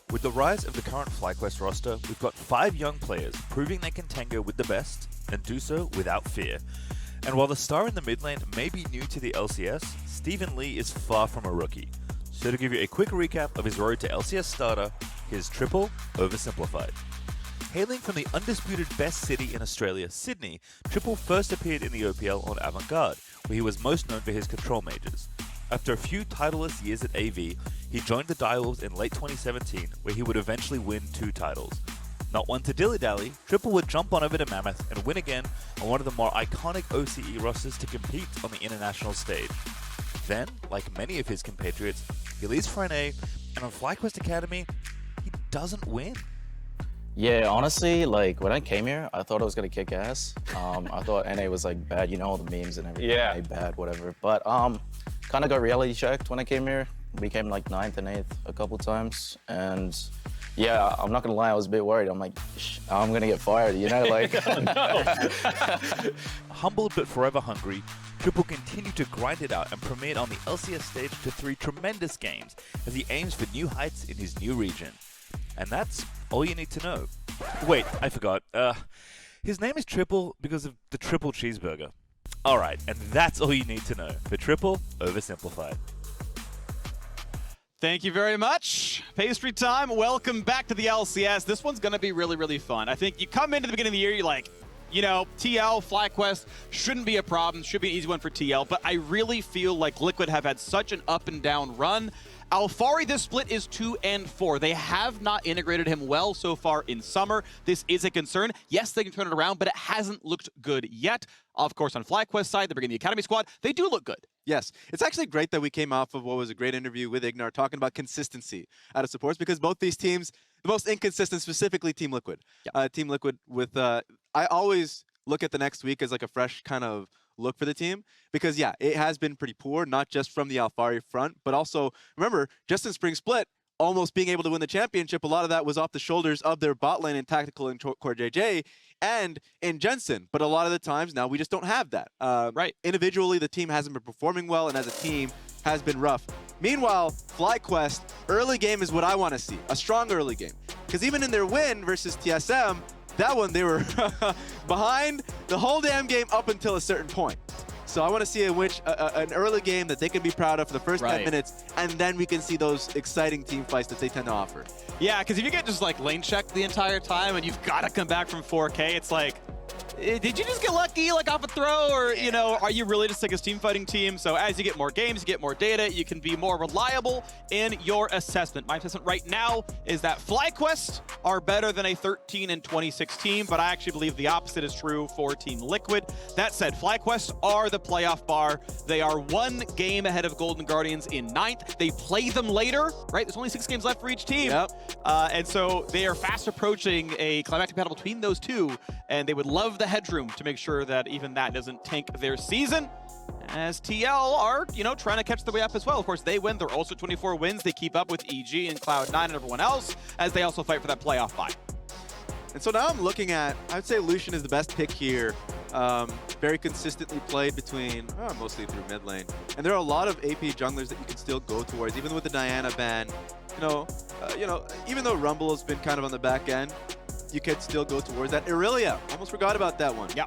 With the rise of the current FlyQuest roster, we've got 5 young players proving they can tango with the best and do so without fear. And while the star in the mid lane may be new to the LCS, Stephen Lee is far from a rookie. So to give you a quick recap of his road to LCS starter, here's Triple oversimplified. Hailing from the undisputed best city in Australia, Sydney, Triple first appeared in the OPL on Avant-Garde, where he was most known for his control mages. After a few titleless years at AV, he joined the Direwolves in late 2017, where he would eventually win 2 titles. Not one to dilly-dally, Triple would jump on over to Mammoth and win again on one of the more iconic OCE rosters to compete on the international stage. Then, like many of his compatriots, he leaves for NA, and on FlyQuest Academy, he doesn't win. Yeah, honestly, like when I came here, I thought I was gonna kick ass. I thought NA was like bad, you know, all the memes and everything. Yeah. NA bad, whatever. But kind of got reality checked when I came here. Became like 9th and 8th a couple times, and yeah, I'm not gonna lie, I was a bit worried. I'm like, I'm gonna get fired, you know, like. Humbled but forever hungry, Triple continued to grind it out and premiered on the LCS stage to 3 tremendous games as he aims for new heights in his new region. And that's all you need to know. Wait, I forgot. His name is Triple because of the triple cheeseburger. Alright, and that's all you need to know for Triple oversimplified. Thank you very much. Pastry time, welcome back to the LCS. This one's going to be really, really fun. I think you come into the beginning of the year, you're like, you know, TL, FlyQuest shouldn't be a problem, should be an easy one for TL, but I really feel like Liquid have had such an up and down run. Alphari, this split is 2 and 4. They have not integrated him well so far in summer. This is a concern. Yes, they can turn it around, but it hasn't looked good yet. Of course, on FlyQuest side, they're bringing the Academy squad. They do look good. Yes, it's actually great that we came off of what was a great interview with Ignar talking about consistency out of supports, because both these teams, the most inconsistent, specifically Team Liquid. Yep. Team Liquid with, I always look at the next week as like a fresh kind of look for the team, because yeah, it has been pretty poor, not just from the Alphari front, but also, remember, just in Spring Split, almost being able to win the championship, a lot of that was off the shoulders of their bot lane in Tactical and Core JJ and in Jensen. But a lot of the times now we just don't have that. Right. Individually, the team hasn't been performing well, and as a team has been rough. Meanwhile, FlyQuest, early game is what I want to see, a strong early game. Because even in their win versus TSM, that one they were behind the whole damn game up until a certain point. So I want to see an early game that they can be proud of for the first 10 minutes, and then we can see those exciting team fights that they tend to offer. Yeah, because if you get just like lane checked the entire time and you've got to come back from 4K, it's like, did you just get lucky like off a throw, or you know, are you really just like a team fighting team? So as you get more games, you get more data, you can be more reliable in your assessment. My assessment right now is that FlyQuest are better than a 13 and 26 team, but I actually believe the opposite is true for Team Liquid. That said, FlyQuest are the playoff bar. They are 1 game ahead of Golden Guardians in 9th. They play them later, right? There's only 6 games left for each team. Yep. And so they are fast approaching a climactic battle between those two, and they would love the headroom to make sure that even that doesn't tank their season. As TL are, you know, trying to catch the way up as well. Of course, they win. They're also 24 wins. They keep up with EG and Cloud9 and everyone else as they also fight for that playoff bye. And so now I'm looking at, I would say Lucian is the best pick here. Very consistently played between, mostly through mid lane. And there are a lot of AP junglers that you can still go towards, even with the Diana ban. Even though Rumble has been kind of on the back end, you could still go towards that. Irelia, almost forgot about that one. Yeah.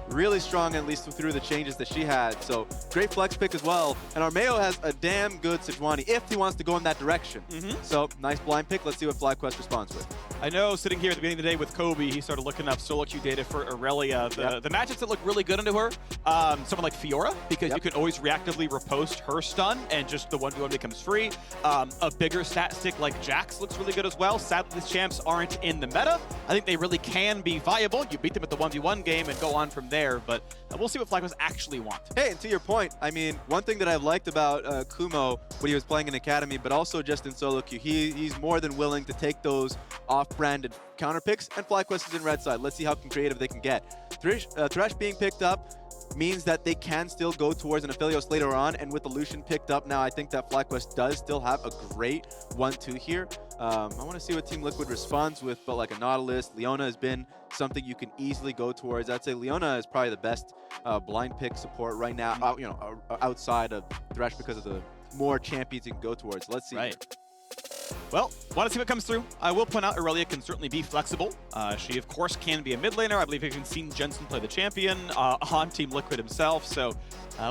Really strong, at least through the changes that she had. So great flex pick as well. And Armeo has a damn good Sejuani if he wants to go in that direction. So nice blind pick. Let's see what FlyQuest responds with. I know sitting here at the beginning of the day with Kobe, he started looking up solo queue data for Aurelia. The matchups that look really good into her, someone like Fiora, because you can always reactively repost her stun and just the 1v1 becomes free. A bigger stat stick like Jax looks really good as well. Sadly, these champs aren't in the meta. I think they really can be viable. You beat them at the 1v1 game and go on from there, but we'll see what FlyQuest actually want. Hey, and to your point, I mean, one thing that I've liked about Kumo when he was playing in Academy, but also just in solo queue, he's more than willing to take those off-branded counter picks, and FlyQuest is in red side. Let's see how creative they can get. Thresh being picked up means that they can still go towards an Aphelios later on, and with the Lucian picked up now, I think that FlyQuest does still have a great 1-2 here. I want to see what Team Liquid responds with, but like a Nautilus, Leona has been something you can easily go towards. I'd say Leona is probably the best blind pick support right now, outside of Thresh because of the more champions you can go towards. Let's see. Right. Well, want to see what comes through. I will point out Aurelia can certainly be flexible. She, of course, can be a mid laner. I believe you've even seen Jensen play the champion on Team Liquid himself. So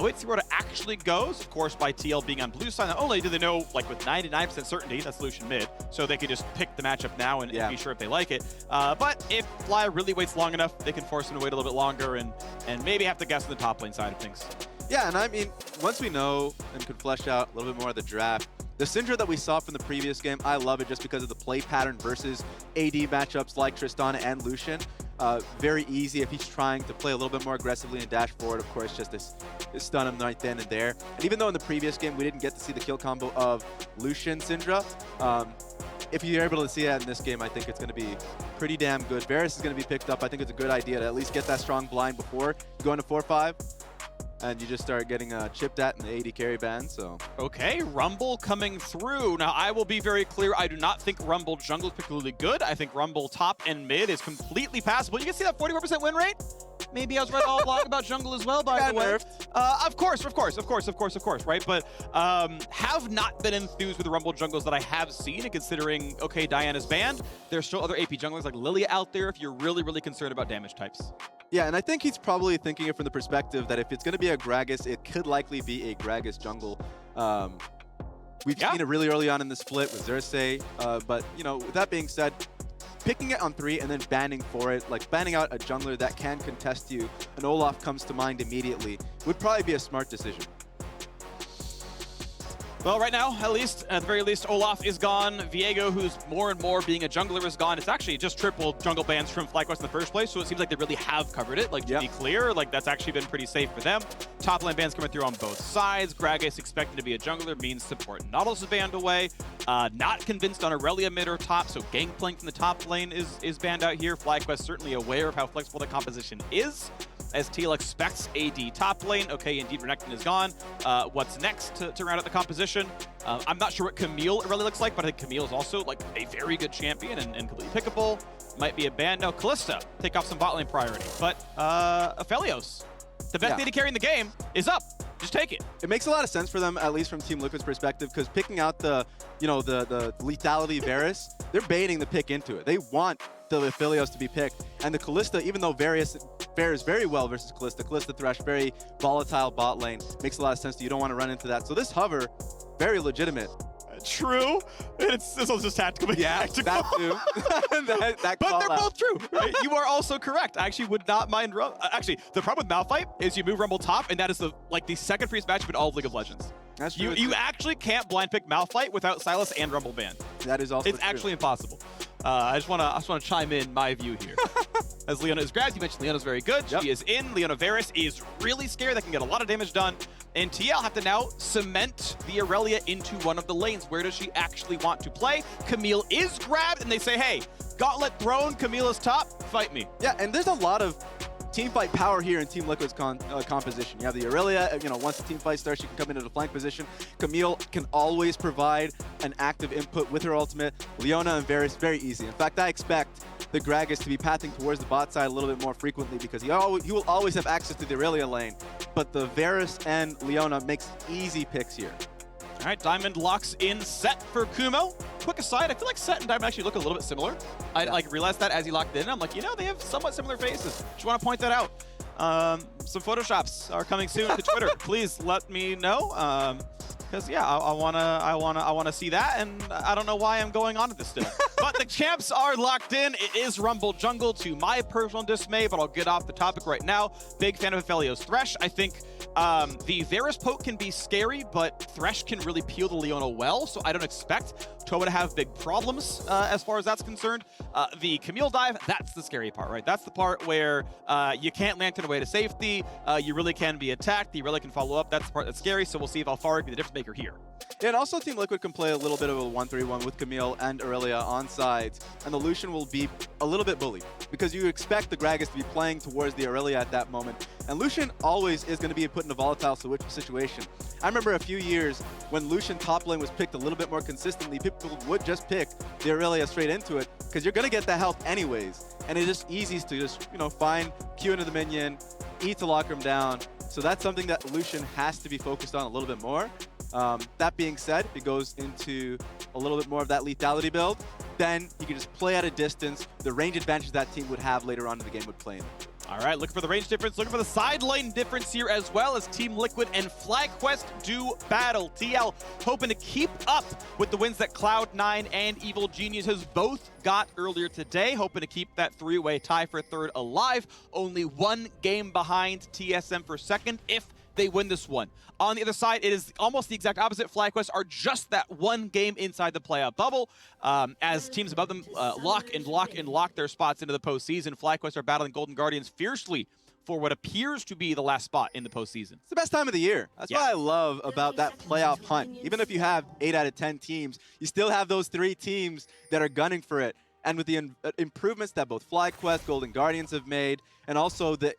wait to see where it actually goes. Of course, by TL being on blue side, not only do they know, like with 99% certainty, that's Lucian mid, so they could just pick the matchup now and be sure if they like it. But if Fly really waits long enough, they can force him to wait a little bit longer and maybe have to guess on the top lane side of things. Yeah, and I mean, once we know and can flesh out a little bit more of the draft, the Syndra that we saw from the previous game, I love it just because of the play pattern versus AD matchups like Tristana and Lucian. Very easy if he's trying to play a little bit more aggressively and dash forward, of course, just to stun him right then and there. And even though in the previous game we didn't get to see the kill combo of Lucian Syndra, if you're able to see that in this game, I think it's going to be pretty damn good. Varus is going to be picked up. I think it's a good idea to at least get that strong blind before you go into 4-5. And you just start getting chipped at in the AD carry ban, so. Okay, Rumble coming through. Now, I will be very clear. I do not think Rumble jungle is particularly good. I think Rumble top and mid is completely passable. You can see that 44% win rate. Maybe I was right all along about jungle as well, by the way. Of course, right? But have not been enthused with the Rumble jungles that I have seen, and considering, okay, Diana's banned, there's still other AP junglers like Lilia out there if you're really, really concerned about damage types. Yeah, and I think he's probably thinking it from the perspective that if it's going to be a Gragas, it could likely be a Gragas jungle. We've seen it really early on in the split with Xerxes, but, you know, with that being said, picking it on 3 and then banning for it, like banning out a jungler that can contest you, and Olaf comes to mind immediately, would probably be a smart decision. Well, right now, at the very least, Olaf is gone. Viego, who's more and more being a jungler, is gone. It's actually just triple jungle bans from FlyQuest in the first place, so it seems like they really have covered it. Like, to be clear, like, that's actually been pretty safe for them. Top lane bans coming through on both sides. Gragas expected to be a jungler means support Nautilus is banned away. Not convinced on Aurelia mid or top, so Gangplank from the top lane is banned out here. FlyQuest certainly aware of how flexible the composition is, as TL expects AD top lane. Okay, indeed, Renekton is gone. What's next to round out the composition? I'm not sure what Camille really looks like, but I think Camille is also like a very good champion and completely pickable. Might be a ban. No, Callista, take off some bot lane priority. But Aphelios, the best AD carry in the game, is up. Just take it. It makes a lot of sense for them, at least from Team Liquid's perspective, because picking out the lethality Varus, they're baiting the pick into it. They want the Aphelios to be picked. And the Callista, even though Varus fares very well versus Callista Thresh, very volatile bot lane, makes a lot of sense. You don't want to run into that. So this hover, very legitimate. True. This was just tactical. Yeah, that too. But they're both true, right? You are also correct. I actually would not mind actually, the problem with Malphite is you move Rumble top, and that is the second freest matchup in all of League of Legends. That's true. You actually can't blind pick Malphite without Sylas and Rumble ban. That is also It's actually impossible. I just wanna chime in my view here. As Leona is grabbed, you mentioned Leona's very good. She is in. Leona Varus is really scary. That can get a lot of damage done. And TL have to now cement the Aurelia into one of the lanes. Where does she actually want to play? Camille is grabbed, and they say, hey, gauntlet thrown, Camille is top, fight me. Yeah, and there's a lot of team fight power here in Team Liquid's composition. You have the Aurelia, once the team fight starts, she can come into the flank position. Camille can always provide an active input with her ultimate. Leona and Varus, very easy. In fact, I expect the Gragas to be pathing towards the bot side a little bit more frequently because he will always have access to the Aurelia lane. But the Varus and Leona makes easy picks here. All right, Diamond locks in Set for Kumo. Quick aside, I feel like Set and Diamond actually look a little bit similar. I realized that as he locked in. I'm like, they have somewhat similar faces. Just want to point that out. Some Photoshops are coming soon to Twitter. Please let me know. Because I wanna see that, and I don't know why I'm going on with this still. But the champs are locked in. It is Rumble Jungle to my personal dismay, but I'll get off the topic right now. Big fan of Aphelios Thresh. I think the Varus poke can be scary, but Thresh can really peel the Leona well, so I don't expect Toba to have big problems as far as that's concerned. The Camille dive, that's the scary part, right? That's the part where you can't lantern away to safety. You really can be attacked. You really can follow up. That's the part that's scary, so we'll see if Alpharic be the difference maker here. Yeah, and also Team Liquid can play a little bit of a 1-3-1 with Camille and Aurelia on sides, and the Lucian will be a little bit bullied because you expect the Gragas to be playing towards the Aurelia at that moment. And Lucian always is going to be put in a volatile situation. I remember a few years when Lucian top lane was picked a little bit more consistently, people would just pick the Aurelia straight into it because you're going to get that health anyways. And it's just easy to just, find Q into the minion, E to lock him down. So that's something that Lucian has to be focused on a little bit more. That being said, if he goes into a little bit more of that lethality build, then he can just play at a distance. The range advantage that team would have later on in the game would play in. All right, looking for the range difference, looking for the side lane difference here as well as Team Liquid and FlyQuest do battle. TL hoping to keep up with the wins that Cloud9 and Evil Genius has both got earlier today, hoping to keep that three-way tie for third alive. Only one game behind TSM for second if they win this one. On the other side, it is almost the exact opposite. FlyQuest are just that one game inside the playoff bubble. As teams above them lock their spots into the postseason, FlyQuest are battling Golden Guardians fiercely for what appears to be the last spot in the postseason. It's the best time of the year. That's what I love about that playoff hunt. Even if you have 8 out of 10 teams, you still have those 3 teams that are gunning for it. And with the improvements that both FlyQuest, Golden Guardians have made, and also the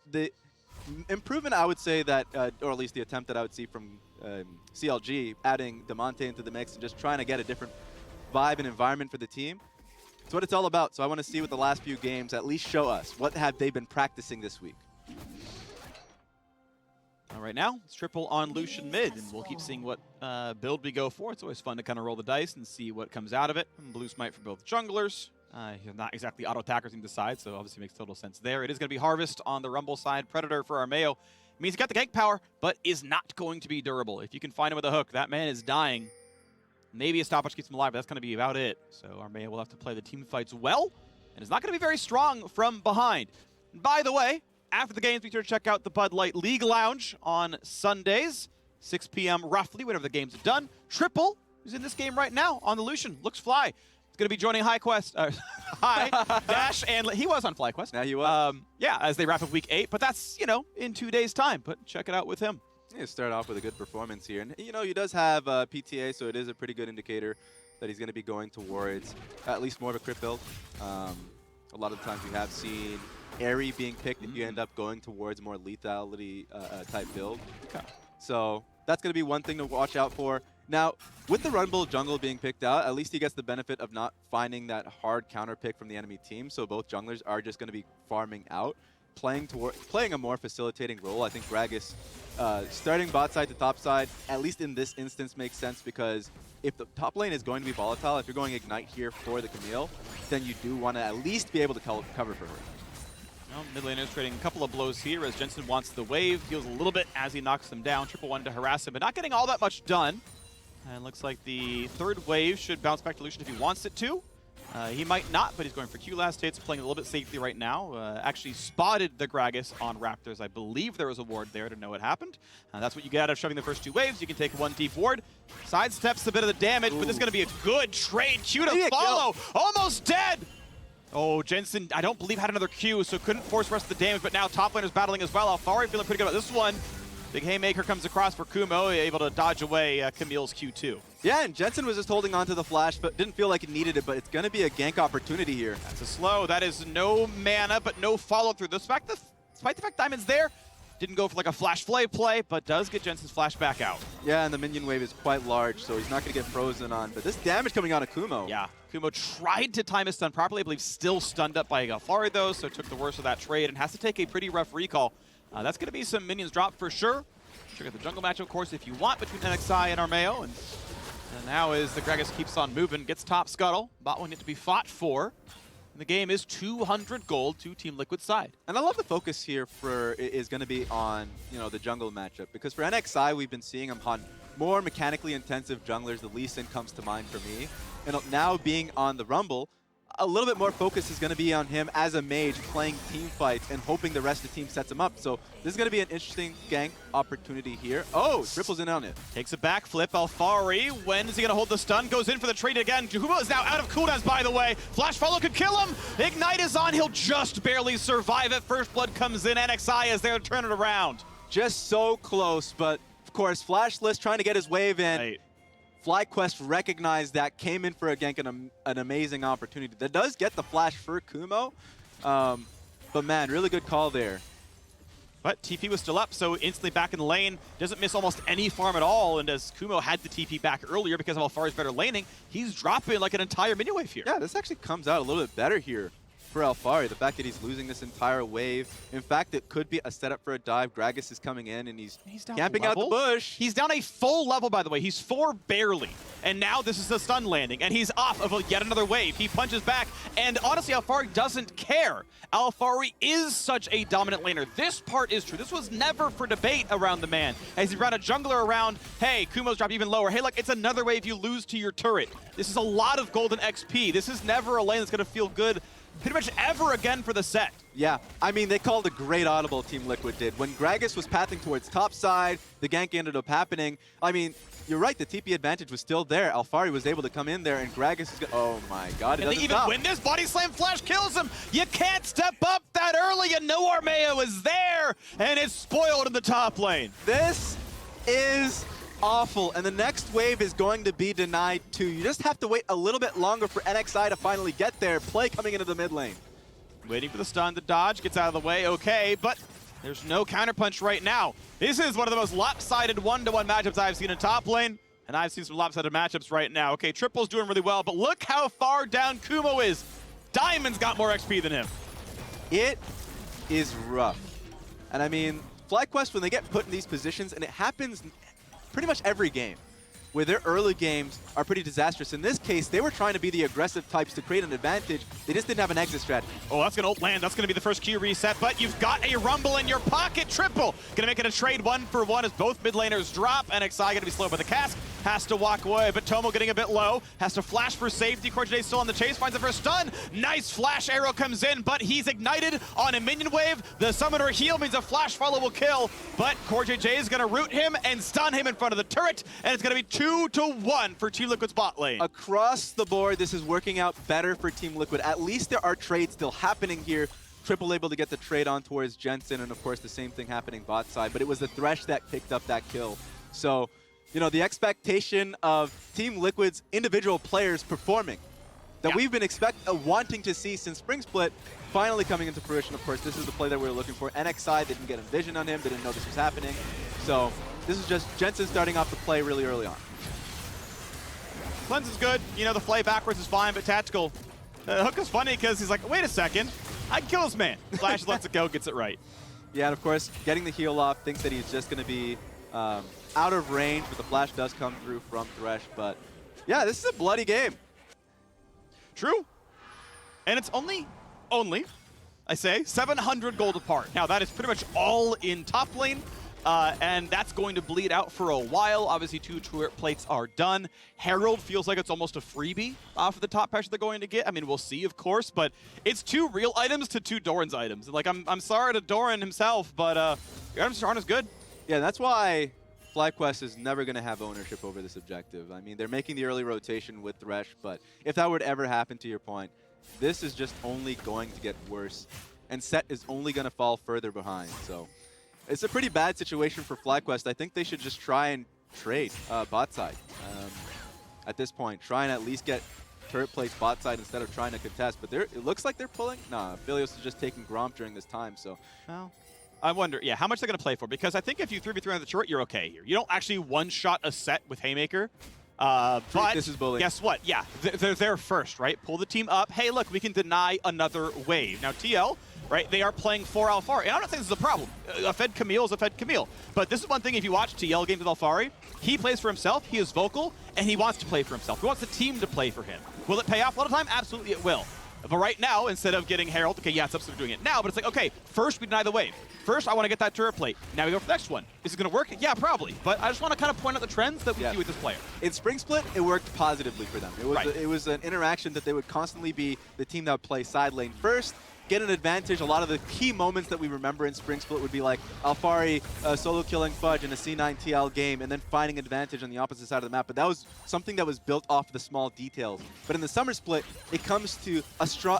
improvement, I would say that, or at least the attempt that I would see from CLG, adding Demonte into the mix and just trying to get a different vibe and environment for the team. It's what it's all about. So I want to see what the last few games at least show us. What have they been practicing this week? All right, now it's triple on Lucian mid, and we'll keep seeing what build we go for. It's always fun to kind of roll the dice and see what comes out of it. Blue Smite for both junglers. Not exactly auto-attackers in the side, so obviously makes total sense there. It is going to be Harvest on the Rumble side. Predator for Armeo. Means he's got the gank power, but is not going to be durable. If you can find him with a hook, that man is dying. Maybe a stopwatch keeps him alive, but that's going to be about it. So Armeo will have to play the team fights well, and is not going to be very strong from behind. And by the way, after the games, be sure to check out the Bud Light League Lounge on Sundays, 6 p.m. roughly, whenever the games are done. Triple is in this game right now on the Lucian. Looks fly. Going to be joining Dash, and he was on FlyQuest. Now he was. Yeah, as they wrap up week 8, but that's, in 2 days' time. But check it out with him. Yeah, start off with a good performance here. And, he does have PTA, so it is a pretty good indicator that he's going to be going towards at least more of a crit build. A lot of the times we have seen Airy being picked if you end up going towards more lethality type build. Okay. So that's going to be one thing to watch out for. Now, with the Rumble jungle being picked out, at least he gets the benefit of not finding that hard counter pick from the enemy team. So both junglers are just going to be farming out, playing a more facilitating role. I think Gragas starting bot side to top side, at least in this instance, makes sense because if the top lane is going to be volatile, if you're going Ignite here for the Camille, then you do want to at least be able to cover for her. Well, mid laner's trading a couple of blows here as Jensen wants the wave. Heals a little bit as he knocks them down. Triple wanted to harass him, but not getting all that much done. And looks like the third wave should bounce back to Lucian if he wants it to. He might not, but he's going for Q last hits, playing a little bit safely right now. Actually spotted the Gragas on Raptors. I believe there was a ward there to know what happened. That's what you get out of shoving the first 2 waves. You can take one deep ward. Sidesteps a bit of the damage, but this is going to be a good trade. Q to follow. Almost dead. Oh, Jensen, I don't believe had another Q, so couldn't force the rest of the damage, but now top laner's battling as well. Alfari feeling pretty good about this one. Big Haymaker comes across for Kumo, able to dodge away Camille's Q2. Yeah, and Jensen was just holding on to the flash, but didn't feel like it needed it, but it's going to be a gank opportunity here. That's a slow. That is no mana, but no follow-through. Despite the fact Diamond's there, didn't go for like a flash play, but does get Jensen's flash back out. Yeah, and the minion wave is quite large, so he's not going to get frozen on. But this damage coming out of Kumo. Yeah, Kumo tried to time his stun properly. I believe still stunned up by Galfari, though, so took the worst of that trade and has to take a pretty rough recall. That's going to be some minions drop for sure. Check out the jungle match, of course, if you want, between NXI and Armeo. And now as the Gragas keeps on moving, gets top scuttle. Bot one yet to be fought for. And the game is 200 gold to Team Liquid side. And I love the focus here is going to be on, the jungle matchup. Because for NXI, we've been seeing him on more mechanically intensive junglers. The Lee Sin comes to mind for me. And now being on the Rumble, a little bit more focus is going to be on him as a mage playing team fights and hoping the rest of the team sets him up. So this is going to be an interesting gank opportunity here. Oh, triples in on it. Takes a backflip. Alfari, when is he going to hold the stun? Goes in for the trade again. Jahuma is now out of cooldowns, by the way. Flash follow could kill him. Ignite is on. He'll just barely survive it. First blood comes in. NXI is there to turn it around. Just so close, but of course, Flashless trying to get his wave in. Right. FlyQuest recognized that, came in for a gank and an amazing opportunity. That does get the flash for Kumo, but man, really good call there. But TP was still up, so instantly back in the lane. Doesn't miss almost any farm at all, and as Kumo had the TP back earlier because of Alfari's better laning, he's dropping like an entire minion wave here. Yeah, this actually comes out a little bit better here for Alfari. The fact that he's losing this entire wave. In fact, it could be a setup for a dive. Gragas is coming in and he's down camping out the bush. He's down a full level, by the way. He's 4 barely. And now this is the stun landing, and he's off of yet another wave. He punches back, and honestly, Alfari doesn't care. Alfari is such a dominant laner. This part is true. This was never for debate around the man. As he brought a jungler around, hey, Kumo's dropped even lower. Hey, look, it's another wave you lose to your turret. This is a lot of golden XP. This is never a lane that's going to feel good pretty much ever again for the set. Yeah, I mean, they called a great audible, Team Liquid did. When Gragas was pathing towards top side, the gank ended up happening. I mean, you're right, the TP advantage was still there. Alfari was able to come in there, and Gragas is oh my god, it and doesn't they even stop. win this. Body slam flash kills him. You can't step up that early. You know Armeo is there, and it's spoiled in the top lane. This is awful, and the next wave is going to be denied too. You just have to wait a little bit longer for NXI to finally get there. Play coming into the mid lane. Waiting for the stun to dodge, gets out of the way, okay, but there's no counterpunch right now. This is one of the most lopsided 1-to-1 matchups I've seen in top lane, and I've seen some lopsided matchups right now. Okay, Triple's doing really well, but look how far down Kumo is. Diamond's got more XP than him. It is rough. And I mean, FlyQuest, when they get put in these positions, and it happens pretty much every game, where their early games are pretty disastrous. In this case, they were trying to be the aggressive types to create an advantage. They just didn't have an exit strategy. Oh, that's going to land. That's going to be the first Q reset, but you've got a Rumble in your pocket. Triple going to make it a trade 1-for-1 as both mid laners drop. NXI going to be slow by the cask. Has to walk away, but Tomo getting a bit low. Has to flash for safety. Corjay still on the chase. Finds the first stun. Nice flash arrow comes in, but he's ignited on a minion wave. The summoner heal means a flash follow will kill, but Corjay is going to root him and stun him in front of the turret, and it's going to be 2-to-1 for Team Liquid's bot lane. Across the board, this is working out better for Team Liquid. At least there are trades still happening here. Triple able to get the trade on towards Jensen, and of course the same thing happening bot side, but it was the Thresh that picked up that kill. So, you know, the expectation of Team Liquid's individual players performing that we've been wanting to see since Spring Split finally coming into fruition. Of course, this is the play that we were looking for. NXI didn't get a vision on him, didn't know this was happening. So this is just Jensen starting off the play really early on. Cleanse is good. You know, the play backwards is fine, but tactical. Hook is funny because he's like, wait a second, I can kill this man. Flash lets it go, gets it right. Yeah, and of course, getting the heal off, thinks that he's just going to be out of range, but the flash does come through from Thresh. But yeah, this is a bloody game. True. And it's only, I say, 700 gold apart. Now, that is pretty much all in top lane. And that's going to bleed out for a while. Obviously, 2 turret plates are done. Herald feels like it's almost a freebie off of the top pressure they're going to get. I mean, we'll see, of course, but it's 2 real items to 2 Doran's items. And like, I'm sorry to Doran himself, but your items aren't as good. Yeah, that's why FlyQuest is never going to have ownership over this objective. I mean, they're making the early rotation with Thresh, but if that were to ever happen, to your point, this is just only going to get worse, and Set is only going to fall further behind. So it's a pretty bad situation for FlyQuest. I think they should just try and trade bot side at this point. Try and at least get turret plates bot side instead of trying to contest. But it looks like they're pulling. Nah, Philios is just taking Gromp during this time. So, well, I wonder, yeah, how much they're going to play for. Because I think if you 3v3 on the turret, you're okay here. You don't actually one-shot a set with Haymaker. But this is bullying. Guess what? Yeah, they're there first, right? Pull the team up. Hey, look, we can deny another wave. Now, TL, right, they are playing for Alfari. And I'm not saying this is a problem. A Fed Camille is a Fed Camille. But this is one thing, if you watch TL games with Alfari, he plays for himself, he is vocal, and he wants to play for himself. He wants the team to play for him. Will it pay off a lot of time? Absolutely it will. But right now, instead of getting Herald, okay, yeah, it's up to doing it now, but it's like, okay, first we deny the wave. First, I want to get that turret plate. Now we go for the next one. Is it going to work? Yeah, probably. But I just want to kind of point out the trends that we see with this player. In Spring Split, it worked positively for them. It was, it was an interaction that they would constantly be the team that would play side lane first, get an advantage. A lot of the key moments that we remember in Spring Split would be like Alfari solo killing Fudge in a C9 TL game and then finding advantage on the opposite side of the map. But that was something that was built off the small details. But in the Summer Split, it comes to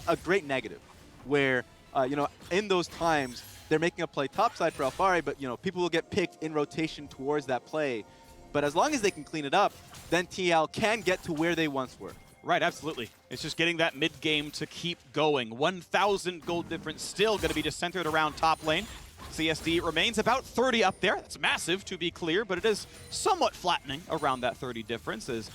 a great negative where, you know, in those times, they're making a play topside for Alfari, but, you know, people will get picked in rotation towards that play. But as long as they can clean it up, then TL can get to where they once were. Right, absolutely. It's just getting that mid-game to keep going. 1,000 gold difference still going to be just centered around top lane. CSD remains about 30 up there. That's massive, to be clear, but it is somewhat flattening around that 30 difference as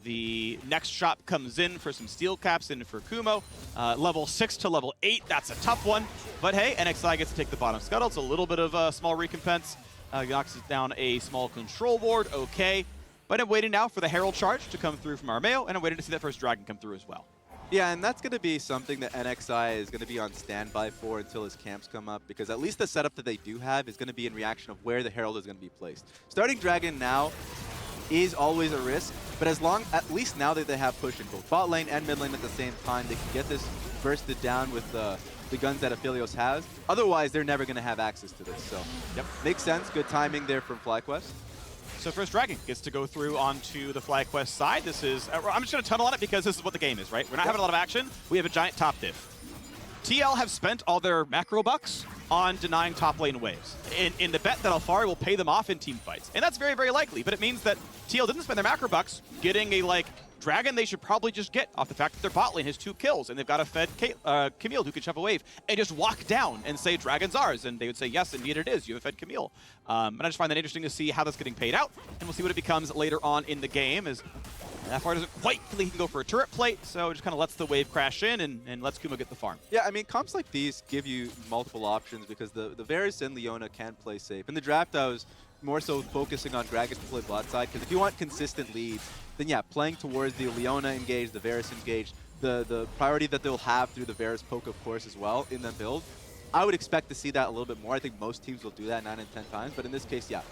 The next shop comes in for some steel caps in for Kumo. Level 6 to level 8, that's a tough one. But hey, NXI gets to take the bottom scuttle. It's a little bit of a small recompense. Knocks down a small control board, okay. But I'm waiting now for the Herald charge to come through from Armeo, and I'm waiting to see that first dragon come through as well. Yeah, and that's going to be something that NXI is going to be on standby for until his camps come up, because at least the setup that they do have is going to be in reaction of where the Herald is going to be placed. Starting Dragon now is always a risk, but at least now that they have push in both bot lane and mid lane at the same time, they can get this bursted down with the guns that Aphelios has. Otherwise, they're never going to have access to this. So, yep, makes sense. Good timing there from FlyQuest. So first dragon gets to go through onto the FlyQuest side. This is, I'm just going to tunnel on it because this is what the game is, right? We're not having a lot of action. We have a giant top diff. TL have spent all their macro bucks on denying top lane waves in the bet that Alfari will pay them off in team fights. And that's very, very likely, but it means that TL didn't spend their macro bucks getting a, dragon they should probably just get off the fact that their bot lane has 2 kills and they've got a fed Camille who can shove a wave and just walk down and say, dragon's ours. And they would say, yes, indeed it is. You have a fed Camille. And I just find that interesting to see how that's getting paid out. And we'll see what it becomes later on in the game as that far doesn't quite feel he can go for a turret plate, so it just kind of lets the wave crash in and lets Kumo get the farm. Yeah, I mean, comps like these give you multiple options because the Varus and Leona can play safe. In the draft, I was more so focusing on Dragons to play bot side, because if you want consistent leads, then yeah, playing towards the Leona engage, the Varus engage, the priority that they'll have through the Varus poke, of course, as well in the build, I would expect to see that a little bit more. I think most teams will do that 9 and 10 times, but in this case, yeah,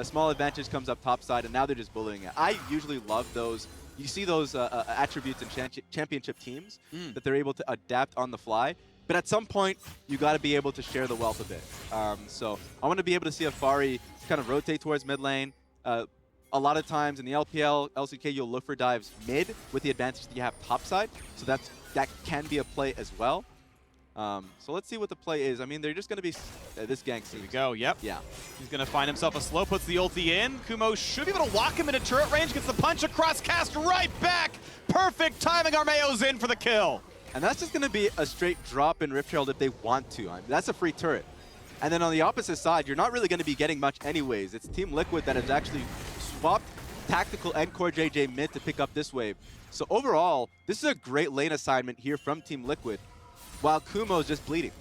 small advantage comes up top side, and now they're just bullying it. I usually love those. You see those attributes in championship teams that they're able to adapt on the fly. But at some point, you got to be able to share the wealth a bit. So I want to be able to see Alfari kind of rotate towards mid lane. A lot of times in the LPL, LCK, you'll look for dives mid with the advantage that you have topside. So that can be a play as well. So let's see what the play is. I mean, they're just going to be this gang seems. Here we go, yep. Yeah. He's going to find himself a slow, puts the ulti in. Kumo should be able to walk him into turret range, gets the punch across, cast right back. Perfect timing, Armeo's in for the kill. And that's just going to be a straight drop in Rift Herald if they want to. I mean, that's a free turret. And then on the opposite side, you're not really going to be getting much anyways. It's Team Liquid that has actually swapped Tactical and Core JJ mid to pick up this wave. So overall, this is a great lane assignment here from Team Liquid, while Kumo's just bleeding.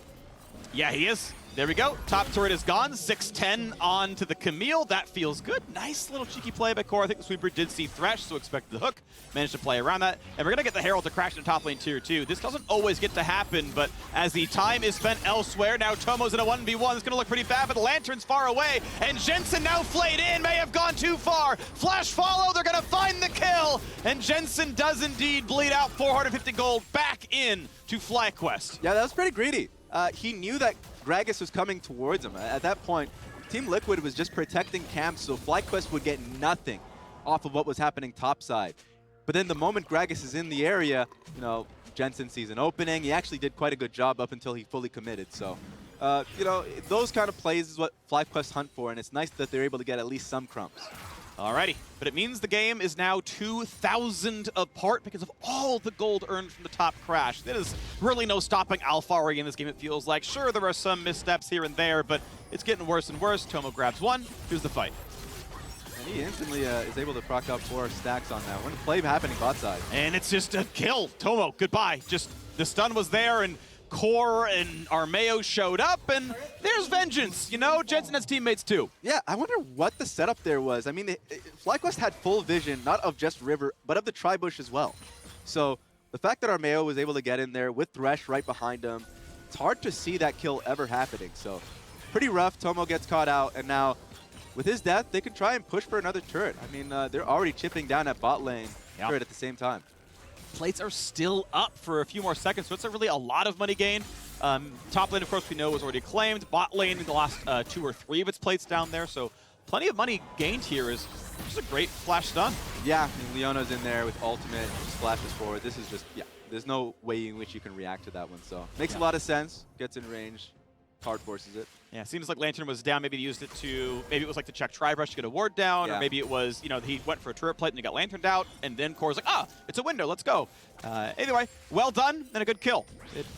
Yeah, he is. There we go. Top turret is gone. 6-10 on to the Camille. That feels good. Nice little cheeky play by Core. I think the sweeper did see Thresh, so expected the hook. Managed to play around that. And we're going to get the Herald to crash in top lane tier 2. This doesn't always get to happen, but as the time is spent elsewhere, now Tomo's in a 1v1. It's going to look pretty bad, but the Lantern's far away. And Jensen now flayed in. May have gone too far. Flash follow. They're going to find the kill. And Jensen does indeed bleed out 450 gold back in to FlyQuest. Yeah, that was pretty greedy. He knew that Gragas was coming towards him. At that point, Team Liquid was just protecting camps, so FlyQuest would get nothing off of what was happening topside. But then the moment Gragas is in the area, you know, Jensen sees an opening. He actually did quite a good job up until he fully committed. So, you know, those kind of plays is what FlyQuest hunt for, and it's nice that they're able to get at least some crumbs. Alrighty, but it means the game is now 2,000 apart because of all the gold earned from the top crash. There is really no stopping Alfari in this game, it feels like. Sure, there are some missteps here and there, but it's getting worse and worse. Tomo grabs one. Here's the fight. And he instantly is able to proc up 4 stacks on that one. Play happening bot side. And it's just a kill. Tomo, goodbye. Just the stun was there, and Core and Armeo showed up, and there's vengeance. You know, Jensen has teammates too. Yeah, I wonder what the setup there was. I mean, FlyQuest had full vision, not of just River, but of the Tri-Bush as well. So the fact that Armeo was able to get in there with Thresh right behind him, it's hard to see that kill ever happening. So pretty rough. Tomo gets caught out, and now with his death, they can try and push for another turret. I mean, they're already chipping down at bot lane turret at the same time. Plates are still up for a few more seconds, so it's really a lot of money gained. Top lane, of course, we know was already claimed. Bot lane, the last 2 or 3 of its plates down there, so plenty of money gained here is just a great flash stun. Yeah, I mean, Leona's in there with ultimate, just flashes forward. This is just, yeah, there's no way in which you can react to that one, so makes a lot of sense. Gets in range, hard forces it. Yeah, seems like Lantern was down. Maybe he used it to, maybe it was like to check Tri-Brush to get a ward down, or maybe it was, you know, he went for a turret plate and he got Lanterned out, and then Core's like, ah, it's a window, let's go. Anyway, well done and a good kill.